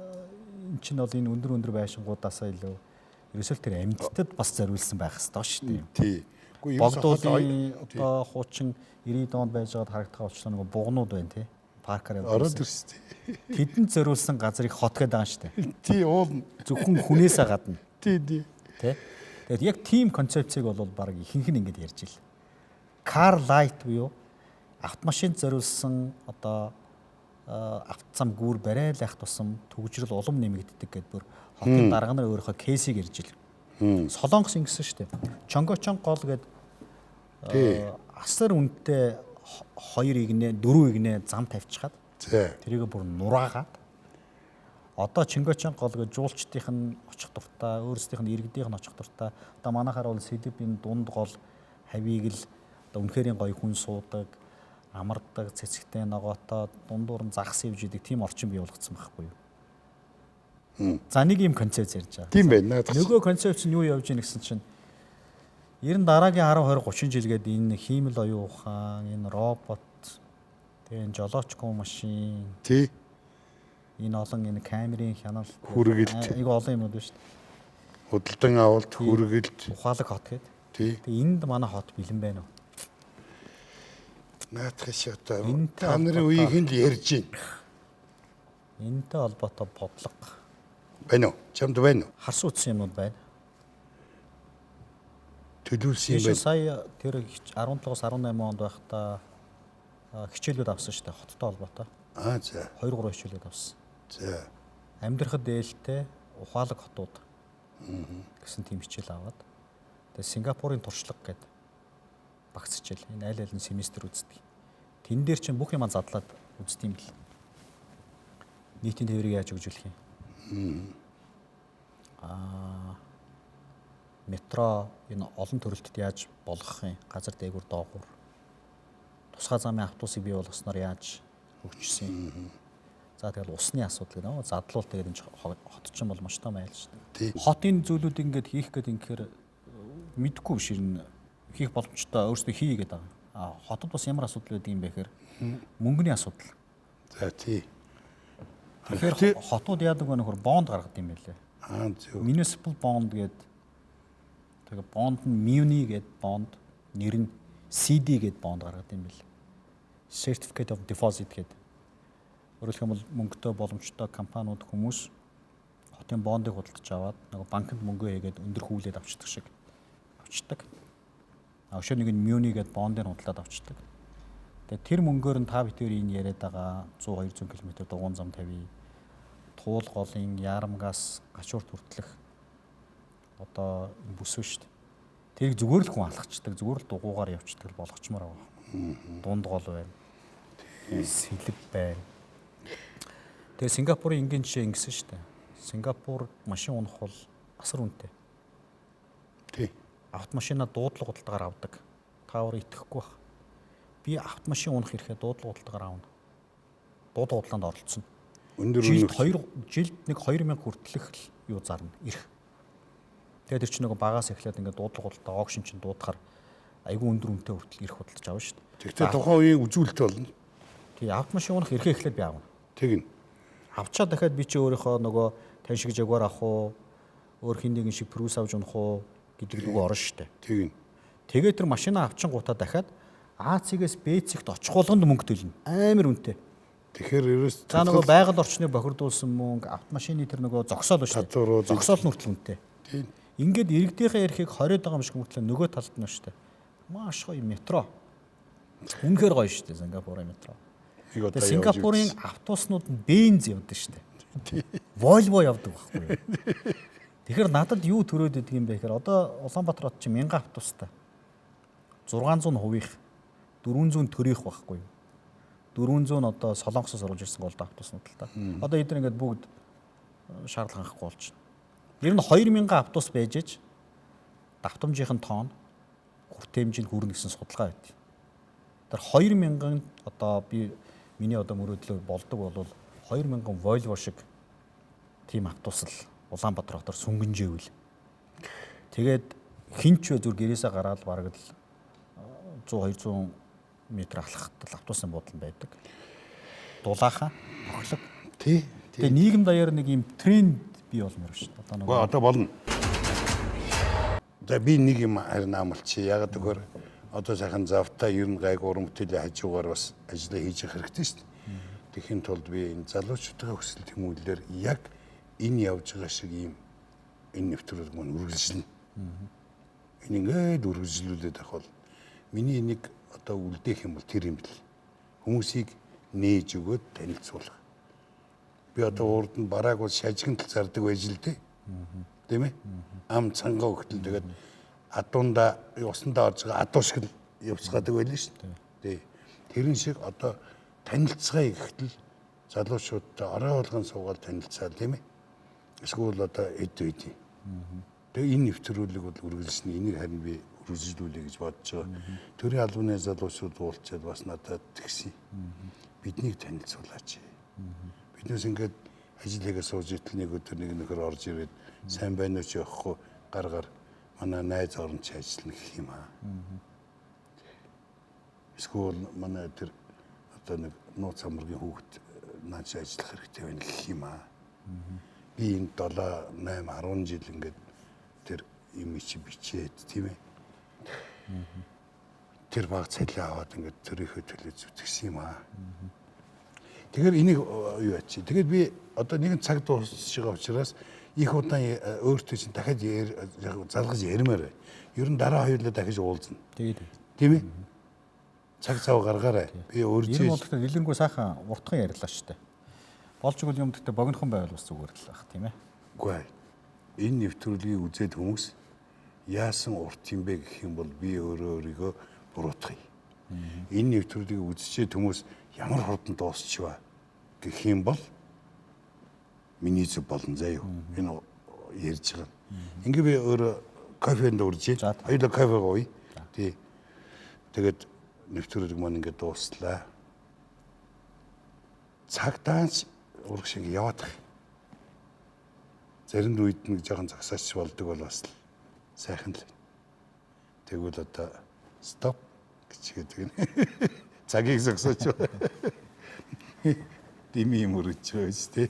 эн чинь бол энэ өндөр байшингуудаасаа илүү ерөөсөө тэр амьтдад бас зориулсан байх хэрэгтэй шүү дээ. Тий. Богдуулын одоо хуучин 90-д онд байж байгаад харагдах учраас нөгөө бугнууд байна тий. Паркаар ороод ирсэн. Тэдэнд зориулсан газрыг хот гэдэг байгаа шүү дээ. Тий, уул зөвхөн хүнээсээ гадна. Тий. Тий. Тэгээд яг тийм концепцийг бол баг ихэнх нь ингэж ярьж ил. Car light буюу автомашинд зориулсан одоо автозам гүүр барайл ах тусам төгжрөл улам нэмэгддэг гэдгээр бүр хотын дарга нар өөрийнхөө кейсийг ирж ил. Солонгос ингэсэн шүү дээ. Чонгочон гол гээд асар үнэтэй 2 игнэ 4 игнэ зам тавьчихад тэрийг бүр нураагаад одоо Чингочон гол гэж жуулчдынх нь очих дуртай, өөрсдийнх нь иргэдийнх нь очих дуртай. Одоо манайхаар бол Сэдэвийн дунд гол хавийг л одоо үнэхээр гоё хүн суудаг, амардаг, цэцэгтэй ногоотой, дундуур нь загас ивж идэг тийм орчин бий болгоцсон байхгүй юу? За нэг юм концепц ярьж байгаа. Тийм байна. Нөгөө концепц нь юу явж ийн гэсэн чинь ер нь дараагийн 10, 20, 30 жилгээд энэ хиймэл оюун ухаан, энэ робот, тэгээ энэ жолоочгүй машин, Тий. энэ олон энэ камерын хяналт, Хүргэлт. айгу олон юмуд байна шүү дээ. Худалдан авалт, хүргэлт. Ухаалаг хот гэдэг. Тий. Тэгээ энд манай хот бэлэн байна уу? Наадах шиг одоо та нарын үеийнх нь л ярьж байна. Энэтэй холбоотой бодлого Байна уу? Чамд байна уу? харс утсан юмуд байна. Төлөвлөсөн юм Тийм байна. сая тэр 17-аас 18 онд байхдаа хичээлүүд авсан шүү дээ хоттой холбоотой. За. 2-3 хичээлүүд авсан. За. Амьдрахад дээлтэй ухаалаг хотууд гэсэн тийм хичээл аваад тэгээ Сингапурын туршлага гэдэг багц хичээл энэ аль аль нь семестр үздэг. Тэн дээр чинь бүх юм задлаад үздэг юм бэл. Нийтийн тээврийг яаж өгжүүлэх юм? Метро энэ олон төрөлтөд яаж болгох юм? Газар дээгүүр доогуур. Тусгай замын автобусыг бий болгосноор яаж хөгжсөн юм? За тэгэл усны асуудал гэнэ. Задлуул тэгээд энэ хот ч юм бол маш том айл шүү дээ. Хотын зүйлүүдийг ингээд хийх гэдэг инхээр мэдгүй биш юм. Хийх боломжтой өөрсдөө хий гэдэг байгаа. Хотод бас ямар асуудал байдаг юм бэ гэхээр мөнгөний асуудал. За тий. Тэгэхээр хотууд яадаг вэ нөхөр бонд гаргадаг юм байлээ. Зөв. Municipal bond гэдэг. Тэгээ бонд нь Muni гэдэг бонд, нэр нь CD гэдэг бонд гаргадаг юм байлээ. Certificate of Deposit гэдэг. Өөрөлдөх юм бол мөнгөтэй боломжтой компаниуд хүмүүс хотын бондыг худалдаж аваад нэг банкнд мөнгөө хийгээд өндөр хүүлээд авчдаг шиг авчдаг. Өшөө нэг нь Muni гэдэг бондыг худалдаад авчдаг. Тэгээ тэр мөнгөөр нь та битүүр энэ яриад байгаа 100 200 км дугуйн зам тавья. Туул голын ярамгаас гачуурт хүртэлх одоо энэ бүс шүү дээ. Тэрийг зүгээр л хүн алхацдаг, зүгээр л дугуугаар явцдаг болгочмоор байгаа. Дунд гол байна. Сэлэг байна. Тэгээ Сингапурын энгийн жишээ ингэсэн шүү дээ. Сингапур машин унах бол асар үнэтэй. Тий. Автомашина дуудлага худалдаагаар авдаг. Та өөр итгэхгүй байх. Би автомашин унах ирэхэд дуудлага худалдаагаар аавна. Дуудлага худалдаанд оролцсон. Жилд нэг 2000 хүртэлх юу зарна ирэх. Тэгээд тэр чинь нөгөө багаас эхлээд ингээд дуудлага худалдаа огшин чинь дуудахаар айгүй өндөр үнэтэй хүртэл ирэх худалдаж авна шүү дээ. Тэгтээ тухайн үеийн үзүүлэлт болно. Тэгээ автомашин унах ирэхээ эхлээд би аавна. Тэгнь. Авчаа дахиад би чи өөрийнхөө нөгөө тань шиг Jaguar авах уу, өөр хин нэгэн шиг Prius авч унах уу гэдэг рүү орно шүү дээ. Тэгнь. Тэгээ тэр машинаа авчингуудаа дахиад А-цэгээс Б-цэгт очих болгонд мөнгө төлнө. Амар үнэтэй. Тэгэхээр ерөөс за нөгөө байгаль орчныг бохирдуулсан мөнгө, автомашины тэр нөгөө зогсоол шүү дээ. Зогсоол нь хүртэл үнэтэй. Тийм. Ингээд иргэдийнхээ эрхийг хориод байгаа юм шиг мөртлөө нөгөө талд нь шүү дээ. Маш гоё метро. Үнэхээр гоё шүү дээ Сингапурын метро. Тэгээ Сингапурын автобуснууд нь бенз явдаг шүү дээ. Volvo явдаг байхгүй юу? Тэгэхээр надад юу төрөөд идэг юм бэ гэхээр одоо Улаанбаатар хот чинь 1000 автобустай. 600 хувийнх 400 төрийнх байхгүй юу? 400 одоо Солонгосоос оруулж ирсэн голд автобуснууд л та. Одоо эдгээр ингээд бүгд шаардлага хангахгүй болж байна. Ер нь 2000 автобус байж аж давтамжийн тоон хүртээмжийг хүрнэ гэсэн судалгаа байд. Тэр 2000 одоо би миний одоо мөрөөдлөөр болдог бол 2000 Volvo шиг тийм автобус л Улаанбаатар хотоор сүнгэнжээвэл. Тэгээд хинч вэ зүр гэрээсээ гараад бараг л 100 200 метр алхахтал автобусны буудлын байдаг. Дулаахан, бохлог. Тий. Тэгээ нийгэм даяар нэг юм тренд бий болмоор шүү дээ. Одоо нэг одоо болно. За би нэг юм харин амлчих. Яг тэгэхээр одоо сайхан завтаа ер нь гайг уран бүтээлийн хажуугаар бас ажиллаа хийж явах хэрэгтэй шүү дээ. Тэхийн тулд би энэ залуучуудын хүсэл тэмүүлэлээр яг энэ явж байгаа шиг ийм энэ нэвтрүүлэг мань үргэлжлэнэ. Энэ ингээд үргэлжлүүлээд авах бол миний нэг одоо үлдээх юм бол тэр юм бэл. Хүмүүсийг нээж өгөөд танилцуулах. Би одоо урд нь барааг бол шажигн тал зардаг байж л дээ. Тийм ээ? Ам цангаа өгтөл тэгээд адуунда усандаа орж байгаа адуу шиг явцгаадаг байлаа шүү дээ. Тэрэн шиг одоо танилцгаая гэхтэл залуучуудтай орой болгон суугаад танилцаал тийм ээ. Эсвэл одоо эд үйдий. Тэгээ энэ нэвтрүүлэг бол үргэлжлэнэ. Энийг харин би үргэлжлүүлэе гэж бодож байгаа. Төрийн албаны залуучууд уулзаад бас надад тэгсэн. Биднийг танилцуулаач. Биднээс ингээд ажил хийгээ сууж итэл нэг өдөр нэг нөхөр орж ирээд сайн байна уу ч явахгүй гаргаар манай найз оронч ажиллана гэх юм аа. Эсвэл манай тэр одоо нэг нууц хамргийн хүүхэд наач ажиллах хэрэгтэй байна гэх юм аа. Би энэ 7 8 10 жил ингээд тэр юм чи бичээд тийм ээ. Тэр баг цалин аваад ингээд төрийнхөө төлөө зүтгэсэн юм аа. Тэгэхээр энийг юу ачи. Тэгээд би одоо нэгэн цаг дуусч байгаа учраас их удаан өөртөө чинь дахиад залгаж ярмаар. Ер нь дараа хоёулаа дахиж уулзна. Тэгээд тийм ээ. Цаг цав гаргаарай. Би өөрчөө юм болтой нэлээгүй сайхан уртхан ярьлаа шүү дээ. Болж игэл юм дэхтэй богинохон байвал бас зүгээр л байх тийм ээ. Үгүй ээ. Энэ нэвтрүүлгийг үзээд хүмүүс яасан урт юм бэ гэх юм бол би өөрийгөө буруутгая. Энэ нэвтрүүлгийг үзчихээ хүмүүс ямар хурдан дуусчихваа гэх юм бол миний зүг болон заяа. Энэ ярьж байгаа. Ингээ би өөрөө кофенд урж байна. Хоёулаа кофе гоё. Тий. Тэгээд нэвтрүүлэг маань ингээ дууслаа. Цагтаач ураг шиг яваад байгаа. Зарим үед нэг жоохон загсаач болдог бол бас сайхан л. Тэгвэл одоо стоп гэж хэлдэг нэ. Цагийг загсаач. Дими юм үрж байгаа шүү дээ.